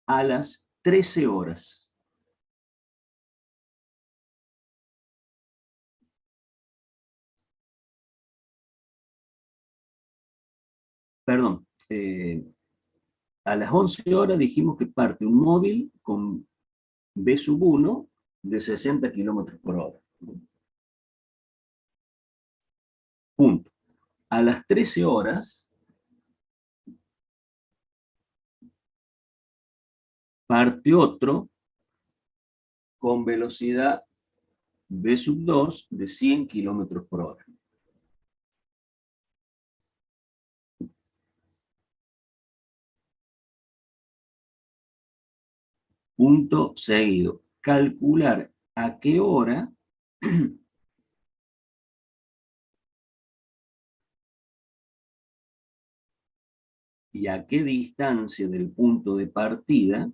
A las 13 horas. Perdón, a las 11 horas dijimos que parte un móvil con B sub 1 de 60 kilómetros por hora. Punto. A las 13 horas parte otro con velocidad B sub 2 de 100 kilómetros por hora. Punto seguido. Calcular a qué hora y a qué distancia del punto de partida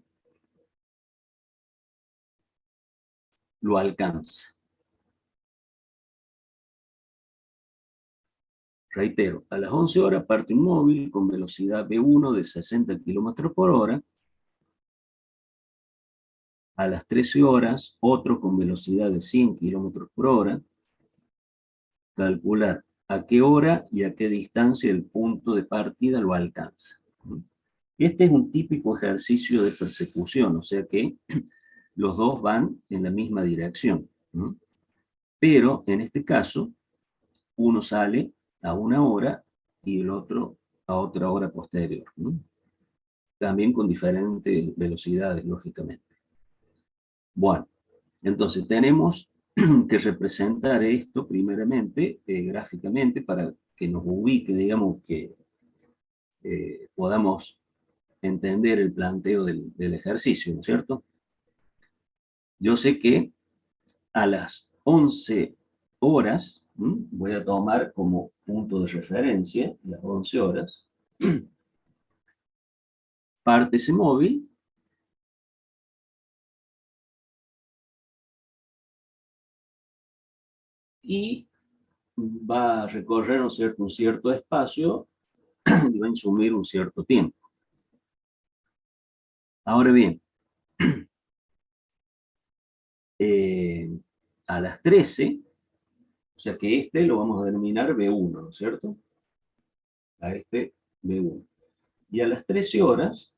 lo alcanza. Reitero, a las 11 horas parte un móvil con velocidad V1 de 60 km por hora. A las 13 horas, otro con velocidad de 100 km por hora. Calcular a qué hora y a qué distancia el punto de partida lo alcanza. Este es un típico ejercicio de persecución, o sea que los dos van en la misma dirección. Pero en este caso, uno sale a una hora y el otro a otra hora posterior. También con diferentes velocidades, lógicamente. Bueno, entonces tenemos que representar esto primeramente gráficamente para que nos ubique, digamos, que podamos entender el planteo del ejercicio, ¿no es cierto? Yo sé que a las 11 horas, voy a tomar como punto de referencia las 11 horas, parte ese móvil y va a recorrer un cierto espacio y va a insumir un cierto tiempo. Ahora bien, a las 13, o sea que este lo vamos a denominar B1, ¿no es cierto? A este B1. Y a las 13 horas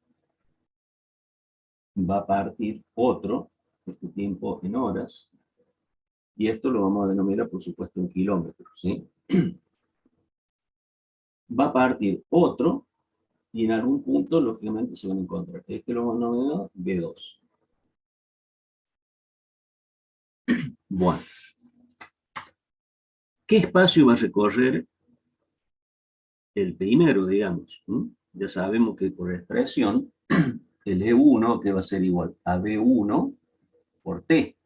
va a partir otro, este tiempo en horas, y esto lo vamos a denominar, por supuesto, en kilómetros, ¿sí? Va a partir otro, y en algún punto, lógicamente, se van a encontrar. Este lo vamos a denominar B2. Bueno. ¿Qué espacio va a recorrer el primero, digamos? Ya sabemos que por expresión, el E1, que va a ser igual a B1 por T.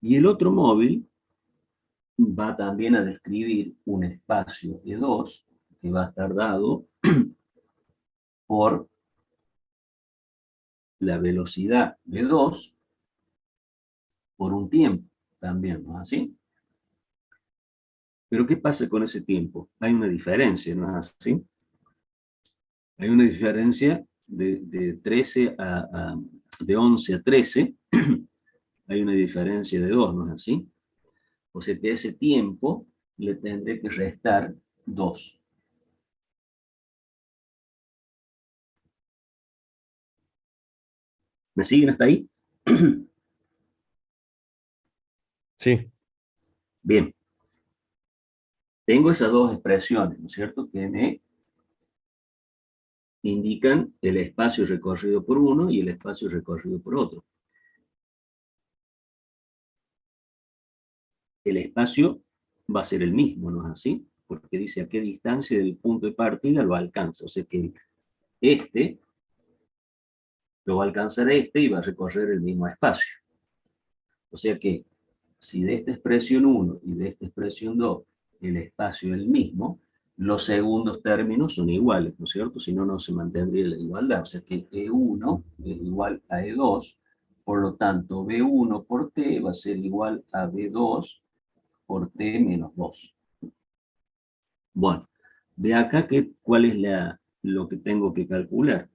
Y el otro móvil va también a describir un espacio E2 que va a estar dado por la velocidad V2 por un tiempo también, ¿no es así? Pero ¿qué pasa con ese tiempo? Hay una diferencia, ¿no es así? Hay una diferencia de 11 a 13, hay una diferencia de 2, ¿no es así? O sea que ese tiempo le tendré que restar 2. ¿Me siguen hasta ahí? Sí, Bien. Tengo esas dos expresiones, ¿no es cierto? Que me indican el espacio recorrido por uno y el espacio recorrido por otro. El espacio va a ser el mismo, ¿no es así? Porque dice a qué distancia del punto de partida lo alcanza. O sea que este lo va a alcanzar este y va a recorrer el mismo espacio. O sea que si de esta expresión 1 y de esta expresión 2 el espacio es el mismo, los segundos términos son iguales, ¿no es cierto? Si no, no se mantendría la igualdad. O sea que E1 es igual a E2, por lo tanto B1 por T va a ser igual a B2 por T menos 2. Bueno, de acá, ¿cuál es lo que tengo que calcular?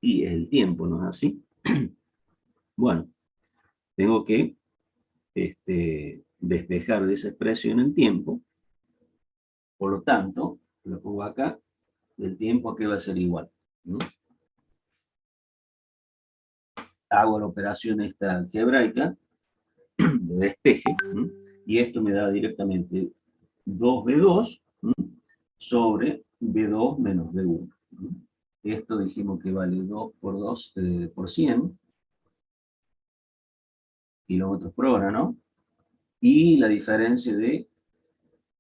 Y es el tiempo, ¿no es así? Bueno, tengo que despejar de esa expresión el tiempo. Por lo tanto, lo pongo acá, el tiempo a qué va a ser igual. Hago la operación esta algebraica de despeje, y esto me da directamente 2B2 sobre B2 menos B1. Esto dijimos que vale 2 por 2 por 100 kilómetros por hora, ¿no? Y la diferencia de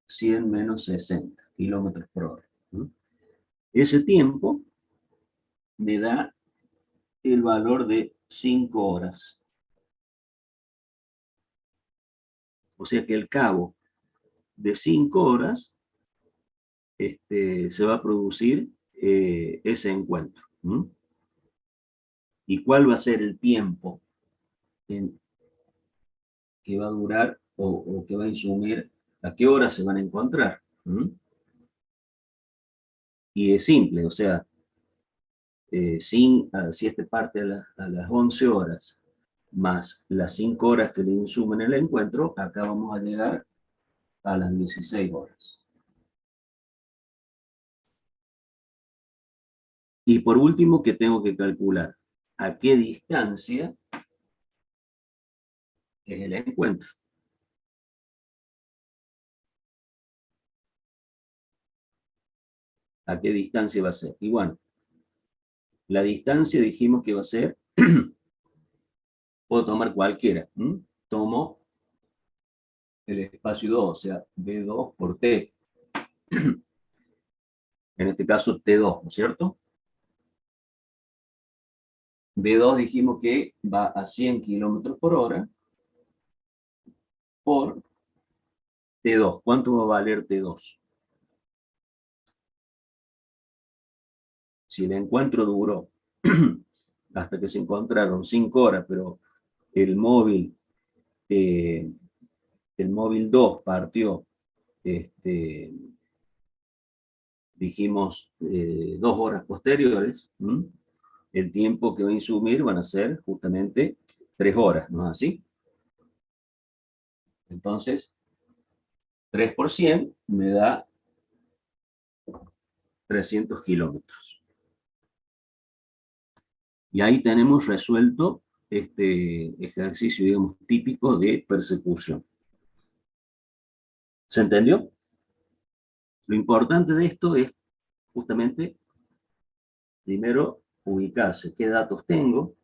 100 menos 60 kilómetros por hora. Ese tiempo me da el valor de 5 horas. O sea que el cabo de 5 horas se va a producir ese encuentro. ¿Y cuál va a ser el tiempo que va a durar o que va a insumir? ¿A qué hora se van a encontrar? Y es simple, o sea, si este parte a las 11 horas, más las 5 horas que le insumen el encuentro, acá vamos a llegar a las 16 horas. Y por último, ¿qué tengo que calcular? ¿A qué distancia es el encuentro? ¿A qué distancia va a ser? Y bueno, la distancia dijimos que va a ser, puedo tomar cualquiera. Tomo el espacio 2, o sea, B2 por T. En este caso, T2, ¿no es cierto? B2 dijimos que va a 100 kilómetros por hora por T2. ¿Cuánto va a valer T2? Si el encuentro duró hasta que se encontraron 5 horas, pero el móvil, el móvil 2 partió, dijimos, 2 horas posteriores, el tiempo que va a insumir van a ser justamente 3 horas, ¿no es así? Entonces, 3 por 100 me da 300 kilómetros. Y ahí tenemos resuelto este ejercicio, digamos, típico de persecución. ¿Se entendió? Lo importante de esto es justamente, primero, ubicarse qué datos tengo,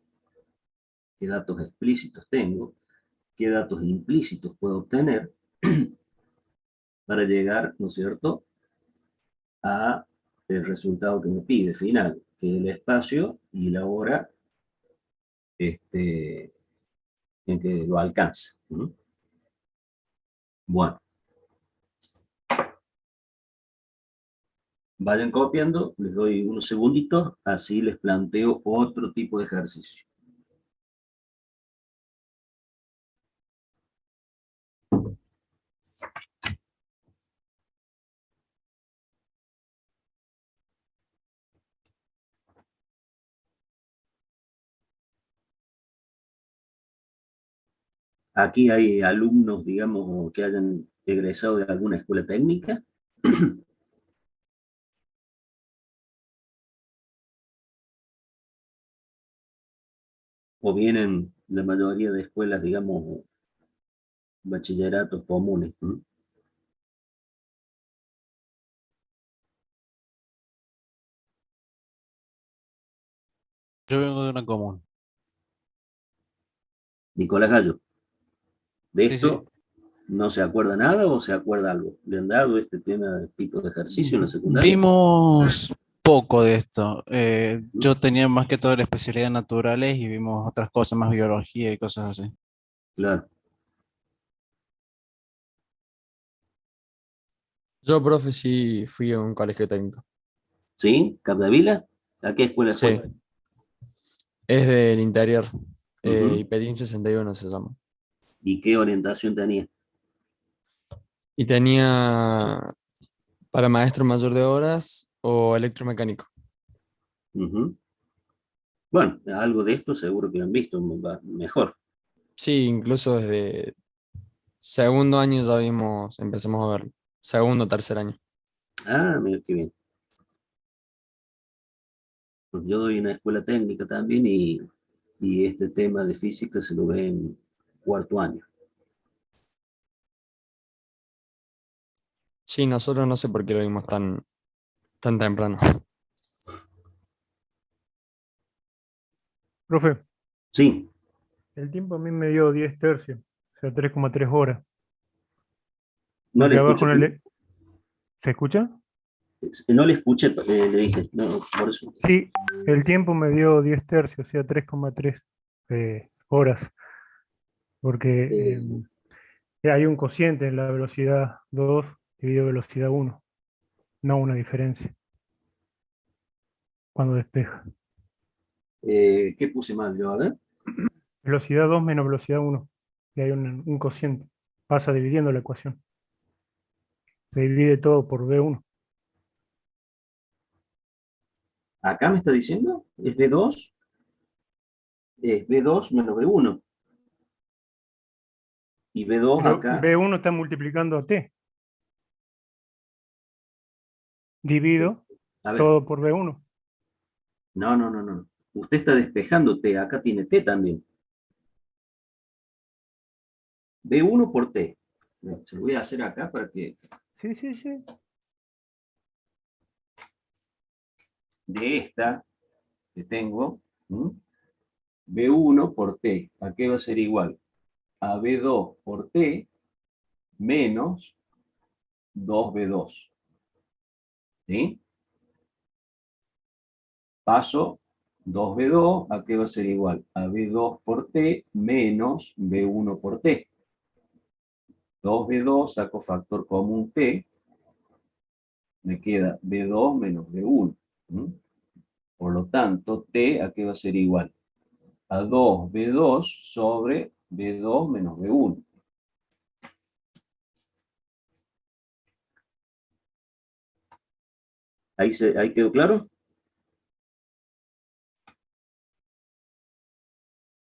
qué datos explícitos tengo, qué datos implícitos puedo obtener para llegar, ¿no es cierto?, a el resultado que me pide final, que es el espacio y la hora en que lo alcance. Bueno, vayan copiando, les doy unos segunditos, así les planteo otro tipo de ejercicio. Aquí hay alumnos, digamos, que hayan egresado de alguna escuela técnica. O vienen la mayoría de escuelas, digamos, bachilleratos comunes. Yo vengo de una común. Nicolás Gallo, ¿de Sí, esto no se acuerda nada o se acuerda algo? ¿Le han dado este tipo de ejercicio en la secundaria? Vimos poco de esto. Yo tenía más que todo la especialidad en naturales y vimos otras cosas, más biología y cosas así. Claro. Yo, profe, sí fui a un colegio técnico. ¿Sí? ¿Capdevila? ¿A qué escuela Sí, fue? es del interior. Ujú. IPEDIM 61 se llama. ¿Y qué orientación tenía? Y tenía para maestro mayor de obras o electromecánico. Ujú. Bueno, algo de esto seguro que han visto mejor. Sí, incluso desde segundo año ya empezamos a verlo. Segundo, tercer año. Ah, mira qué bien. Pues yo doy una escuela técnica también y este tema de física se lo ve en 4º año. Sí, nosotros no sé por qué lo vimos tan temprano. Profe, Sí, el tiempo a mí me dio 10 tercios, o sea, 3,3 horas. no le Acá abajo escuché, ¿se escucha? no le escuché, le dije, no, por eso. Sí, el tiempo me dio 10 tercios, o sea, 3,3 horas. Porque Eh, Hay un cociente en la velocidad 2 dividido velocidad 1, no una diferencia cuando despeja. ¿Qué puse mal yo? A ver. Velocidad 2 menos velocidad 1. Y hay un cociente. Pasa dividiendo la ecuación. Se divide todo por V1. Acá me está diciendo, es B2, es B2 menos B1. Y B2 Pero acá, V1 está multiplicando a T. Divido a ver, todo por V1. no. Usted está despejando T, acá tiene T también. B1 por T. Se lo voy a hacer acá para que Sí, sí, sí. de esta que tengo, B1 por T, ¿a qué va a ser igual? A B2 por T menos 2B2. ¿Sí? Paso 2B2, ¿a qué va a ser igual? A B2 por T menos B1 por T. 2B2, saco factor común T, me queda B2 menos B1. Por lo tanto, T, ¿a qué va a ser igual? A 2B2 sobre B2 menos B1. ¿Ahí quedó claro?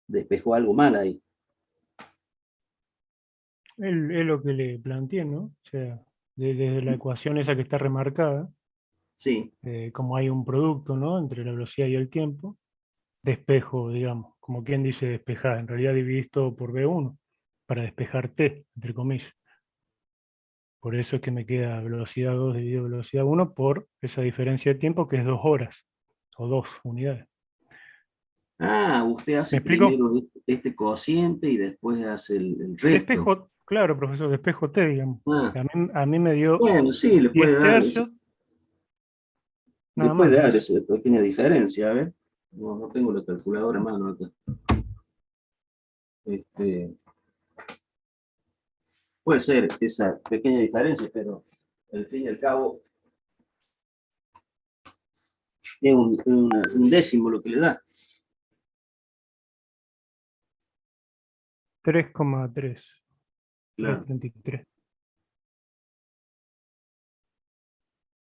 Despejó algo mal ahí. Es lo que le planteé, ¿no? O sea, desde la ecuación esa que está remarcada, Sí. como hay un producto, ¿no? Entre la velocidad y el tiempo, despejo, digamos, como quien dice despejar, en realidad dividís todo por V1 para despejar T, entre comillas. Por eso es que me queda velocidad 2 dividido velocidad 1 por esa diferencia de tiempo que es 2 horas o 2 unidades. Ah, usted ¿Me hace explico? primero este cociente y después hace el resto. Despejo, claro, profesor, despejo T, digamos. Ah, A mí me dio bueno, sí, 10 tercios, le nada puede más. dar esa pequeña diferencia, a ver. No tengo la calculadora a mano acá. Este, puede ser esa pequeña diferencia, pero al fin y al cabo es un décimo lo que le da. 3,3, Claro. 3,33.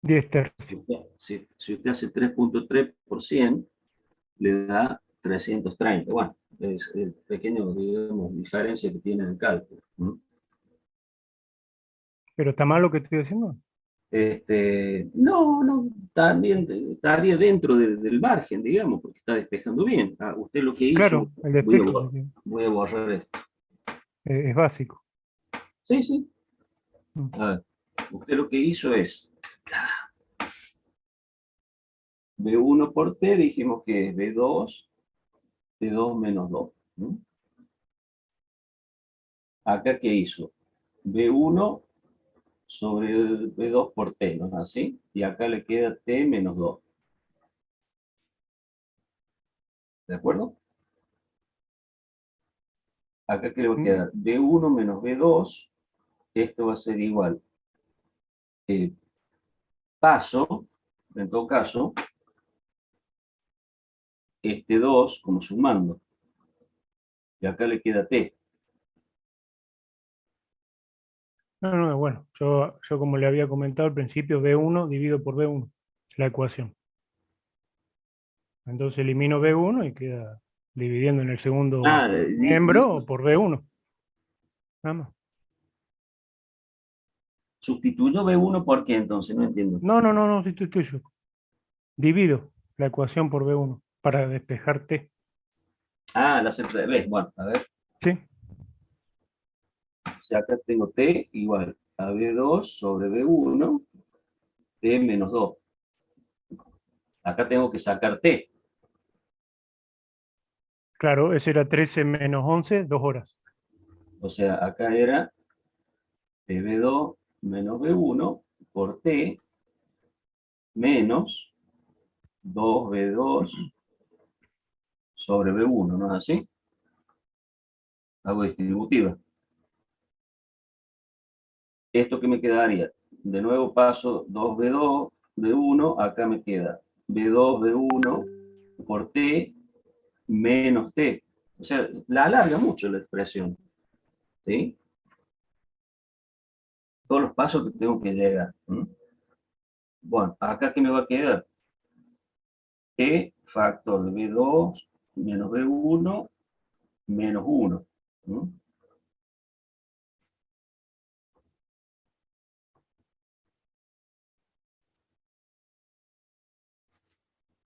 10 tercios. Si usted hace 3,3%, le da 330. Bueno, es el pequeño, digamos, diferencia que tiene en el cálculo. ¿Pero está mal lo que estoy haciendo? No, también estaría dentro del margen, digamos, porque está despejando bien. Ah, usted lo que hizo, Claro, el despeje sería, voy a borrar esto. es básico. Sí, sí. Mm. A ver, usted lo que hizo es B1 por T, dijimos que es B2, B2 menos 2. Acá, ¿qué hizo? B1 sobre el B2 por T, ¿no es así? Y acá le queda T menos 2. ¿De acuerdo? Acá, ¿qué le va a quedar? B1 menos B2, esto va a ser igual. Paso, en todo caso, este 2 como sumando. Y acá le queda T. No, bueno, yo como le había comentado al principio, B1 dividido por B1, la ecuación. Entonces elimino B1 y queda dividiendo en el segundo Ah, miembro por B1. Nada más. sustituyo B1 por qué entonces, no entiendo. No, si estoy tuyo. Divido la ecuación por B1 para despejar T. Ah, la hace al revés. Bueno, a ver. ¿Sí? O sea, acá tengo T igual a B2 sobre B1, T menos 2. Acá tengo que sacar T. Claro, ese era 13 menos 11, 2 horas. O sea, acá era B2 menos B1 por T menos 2B2 sobre B1, ¿no es así? Hago distributiva. ¿Esto que me quedaría? De nuevo paso 2B2, B1, acá me queda B2, B1 por T menos T. O sea, la alarga mucho la expresión. ¿Sí? Todos los pasos que tengo que llegar. Bueno, acá ¿qué me va a quedar? E factor de B2 menos B1 menos 1.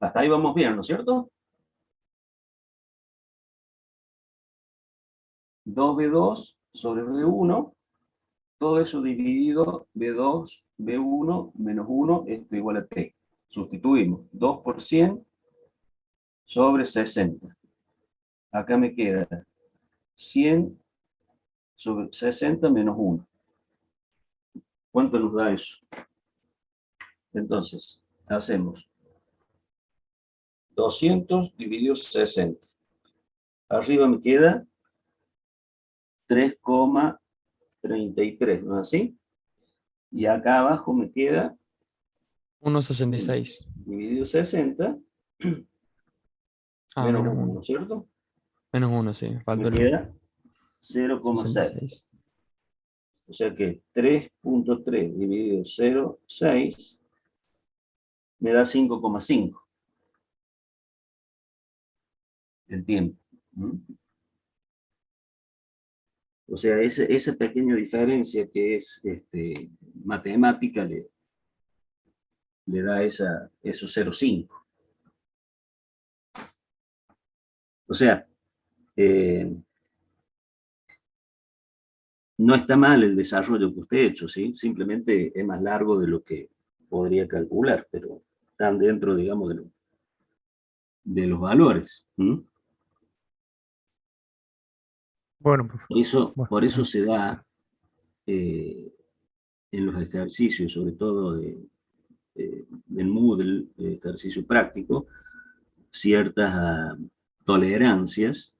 Hasta ahí vamos bien, ¿no es cierto? 2B2 sobre B1, todo eso dividido B2, B1 menos 1, esto igual a T. Sustituimos 2 por 100 sobre 60. Acá me queda 100 sobre 60 menos 1. ¿Cuánto nos da eso? Entonces, hacemos 200 dividido 60. Arriba me queda 3,33, ¿no es así? Y acá abajo me queda 1,66. dividido 60 Ah, menos menos 1, 1. ¿cierto? Menos 1, sí. Falta Me el queda 0,6. 66. O sea que 3.3 dividido 0,6 me da 5,5 en tiempo. O sea, esa pequeña diferencia que es matemática le da esos 0,5. O sea, no está mal el desarrollo que usted ha hecho, ¿sí? Simplemente es más largo de lo que podría calcular, pero están dentro, digamos, de los valores. Bueno, profe. Bueno, Por eso se da en los ejercicios, sobre todo del Moodle, ejercicio práctico, ciertas tolerancias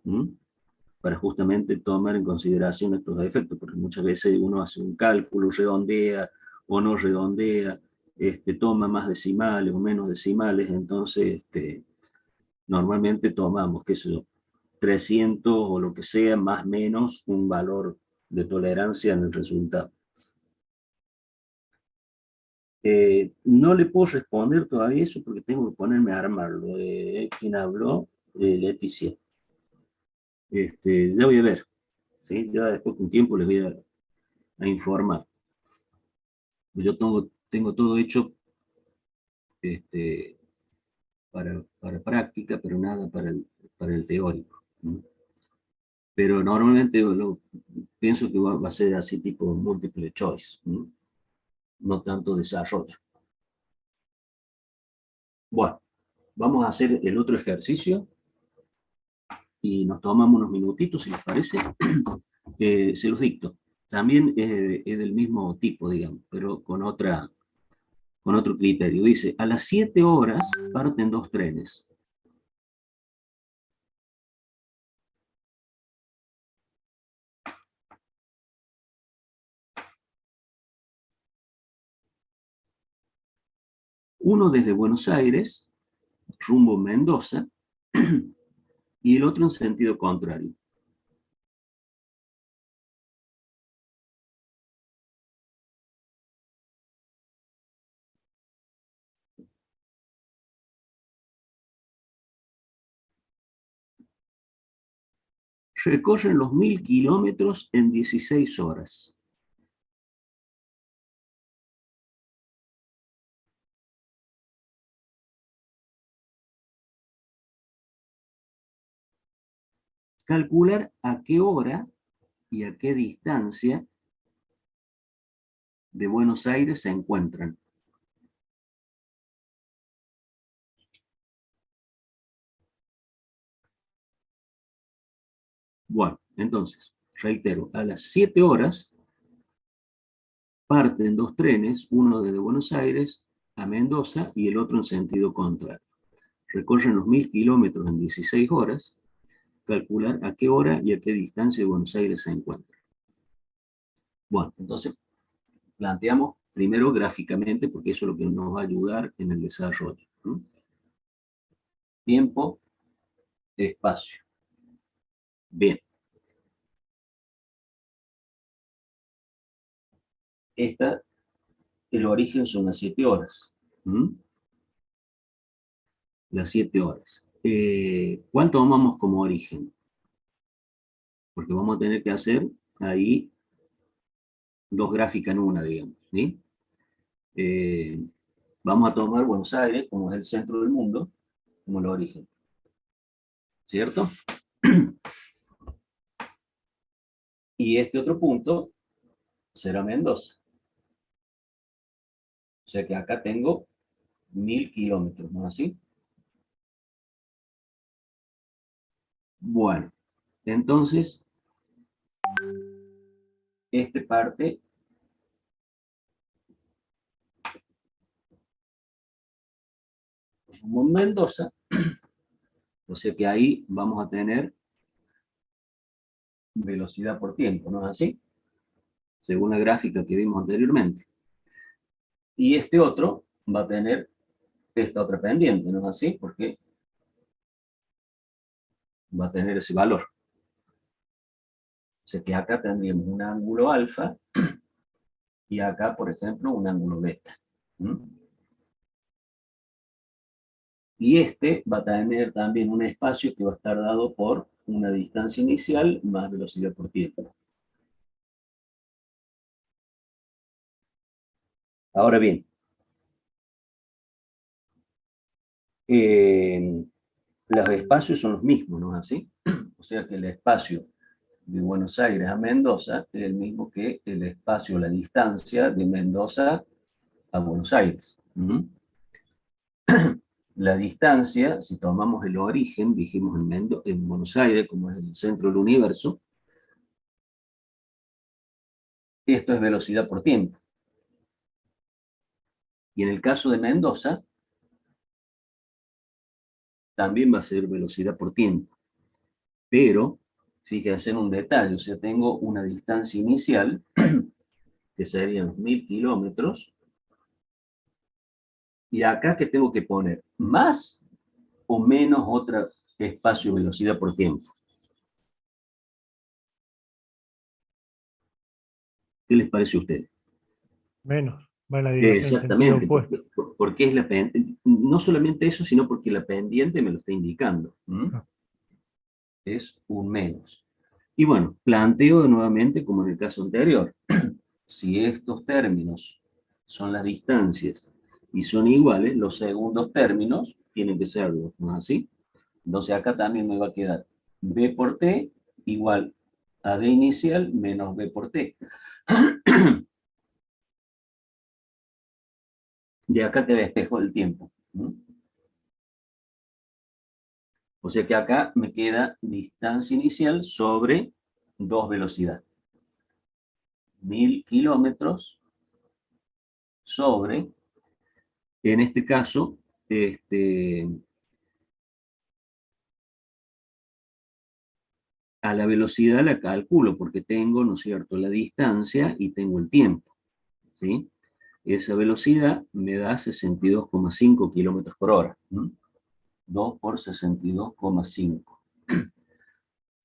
para justamente tomar en consideración estos efectos, porque muchas veces uno hace un cálculo, redondea o no redondea, toma más decimales o menos decimales, entonces normalmente tomamos, qué sé yo, 300 o lo que sea, más o menos un valor de tolerancia en el resultado. No le puedo responder todavía eso porque tengo que ponerme a armarlo. ¿Quién habló? Leticia. Ya voy a ver. ¿Sí? Ya después con tiempo les voy a informar. Yo tengo todo hecho para práctica, pero nada para el teórico. Pero normalmente pienso que va a ser así tipo múltiple choice, no tanto desarrollo. Bueno, vamos a hacer el otro ejercicio y nos tomamos unos minutitos, si les parece. Se los dicto. También es del mismo tipo, digamos, pero con otro criterio. Dice, a las 7 horas parten 2 trenes. Uno desde Buenos Aires, rumbo a Mendoza, y el otro en sentido contrario. Recorren los 1000 kilómetros en 16 horas. Calcular a qué hora y a qué distancia de Buenos Aires se encuentran. Bueno, entonces, reitero, a las 7 horas parten 2 trenes, uno desde Buenos Aires a Mendoza y el otro en sentido contrario. Recorren los 1000 kilómetros en 16 horas. Calcular a qué hora y a qué distancia de Buenos Aires se encuentran. Bueno, entonces planteamos primero gráficamente, porque eso es lo que nos va a ayudar en el desarrollo. ¿No? Tiempo, espacio. Bien. El origen son las 7 horas. ¿Mm? Las 7 horas. ¿Cuánto tomamos como origen? Porque vamos a tener que hacer ahí 2 gráficas en una, digamos. ¿Sí? Vamos a tomar Buenos Aires, como es el centro del mundo, como el origen. ¿Cierto? Y este otro punto será Mendoza. O sea que acá tengo 1000 kilómetros, ¿no es así? Bueno, entonces, este parte rumbo a Mendoza, o sea que ahí vamos a tener velocidad por tiempo, ¿no es así? Según la gráfica que vimos anteriormente. Y este otro va a tener esta otra pendiente, ¿no es así? Porque va a tener ese valor. O sea que acá tendríamos un ángulo alfa y acá, por ejemplo, un ángulo beta. ¿Mm? Y este va a tener también un espacio que va a estar dado por una distancia inicial más velocidad por tiempo. Ahora bien, los espacios son los mismos, ¿no es así? O sea que el espacio de Buenos Aires a Mendoza es el mismo que el espacio, la distancia de Mendoza a Buenos Aires. ¿Mm? La distancia, si tomamos el origen, dijimos en Buenos Aires, como es el centro del universo, esto es velocidad por tiempo. Y en el caso de Mendoza, también va a ser velocidad por tiempo. Pero, fíjense en un detalle, o sea, tengo una distancia inicial, que serían 1000 kilómetros, y acá, ¿qué tengo que poner? ¿Más o menos otro espacio velocidad por tiempo? ¿Qué les parece a ustedes? Menos, va en la dirección, sentido Exactamente, opuesto. porque es la pendiente, no solamente eso, sino porque la pendiente me lo está indicando. ¿Mm? Ah. Es un menos. Y bueno, planteo nuevamente como en el caso anterior. Si estos términos son las distancias y son iguales, los segundos términos tienen que ser los, ¿no es así? Entonces acá también me va a quedar B por T igual a D inicial menos B por T. De acá te despejo el tiempo. ¿No? O sea que acá me queda distancia inicial sobre 2 velocidades. 1000 kilómetros sobre, en este caso, a la velocidad la calculo porque tengo, ¿no es cierto?, la distancia y tengo el tiempo. ¿Sí? Esa velocidad me da 62,5 kilómetros por hora. ¿No? 2 por 62,5.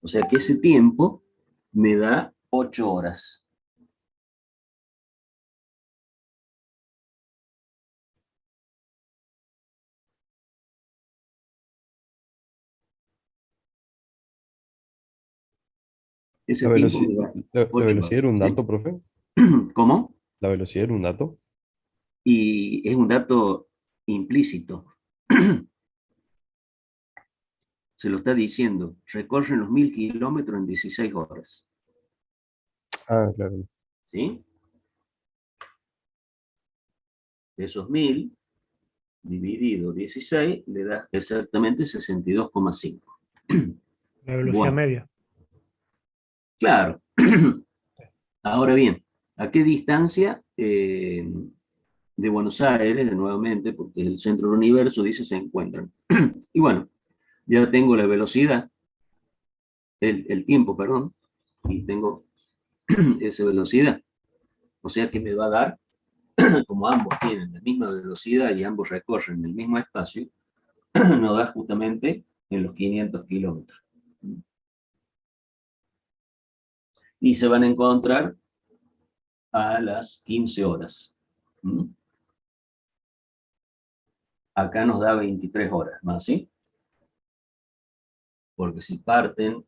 O sea que ese tiempo me da 8 horas. Ese La tiempo velocidad, me da la 8 velocidad era un horas. dato, profe. ¿Cómo? La velocidad era un dato. Y es un dato implícito. Se lo está diciendo. Recorren los 1000 kilómetros en 16 horas. Ah, claro. ¿Sí? De esos 1000, dividido 16, le da exactamente 62,5. La velocidad Bueno, media. claro. Ahora bien, ¿a qué distancia de Buenos Aires, nuevamente, porque es el centro del universo, dice, se encuentran? Y bueno, ya tengo la velocidad, el tiempo, perdón, y tengo esa velocidad. O sea que me va a dar, como ambos tienen la misma velocidad y ambos recorren el mismo espacio, nos da justamente en los 500 kilómetros. Y se van a encontrar a las 15 horas. Acá nos da 23 horas más, ¿sí? Porque si parten,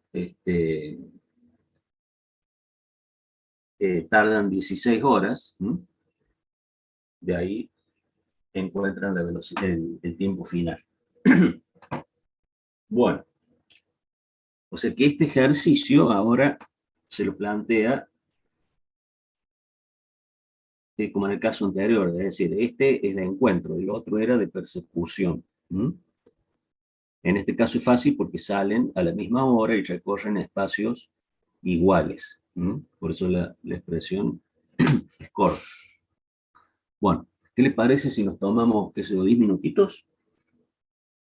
tardan 16 horas, de ahí encuentran la velocidad, el tiempo final. Bueno, o sea que este ejercicio ahora se lo plantea como en el caso anterior, es decir, este es de encuentro, el otro era de persecución. En este caso es fácil porque salen a la misma hora y recorren espacios iguales. Por eso la expresión es corta. Bueno, ¿qué les parece si nos tomamos, qué sé yo, 10 minutitos?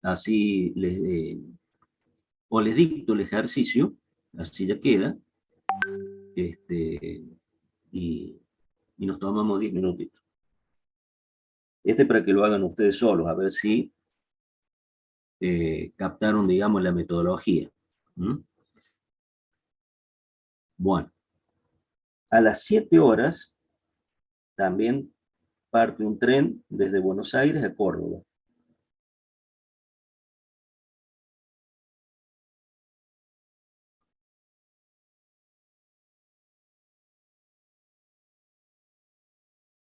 Así o les dicto el ejercicio, así ya queda, y nos tomamos 10 minutitos. Para que lo hagan ustedes solos, a ver si captaron, digamos, la metodología. Bueno, a las 7 horas también parte un tren desde Buenos Aires a Córdoba.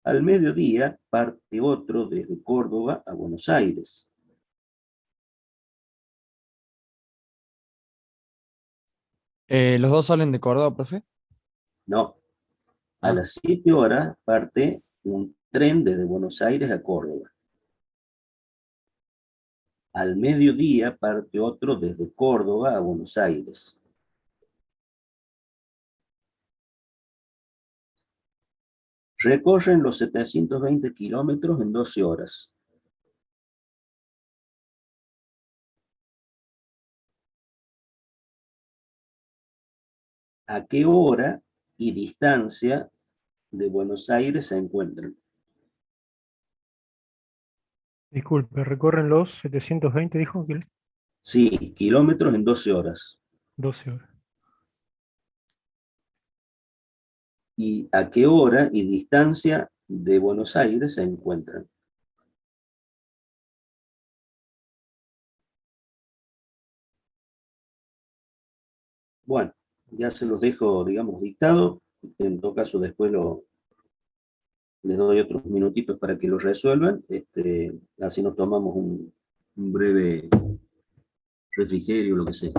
Al mediodía parte otro desde Córdoba a Buenos Aires. ¿Los dos salen de Córdoba, profe? No, a Ah. las 7 horas parte un tren desde Buenos Aires a Córdoba. Al mediodía parte otro desde Córdoba a Buenos Aires. Recorren los 720 kilómetros en 12 horas. ¿A qué hora y distancia de Buenos Aires se encuentran? Disculpe, recorren los 720, dijo que Sí, kilómetros en 12 horas. 12 horas. ¿Y a qué hora y distancia de Buenos Aires se encuentran? Bueno, ya se los dejo, digamos, dictado. En todo caso, después les doy otros minutitos para que lo resuelvan. Así nos tomamos un breve refrigerio, lo que sea.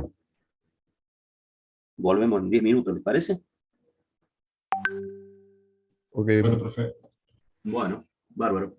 Volvemos en 10 minutos, ¿les parece? Ok. Bueno, profe. Bueno, bárbaro.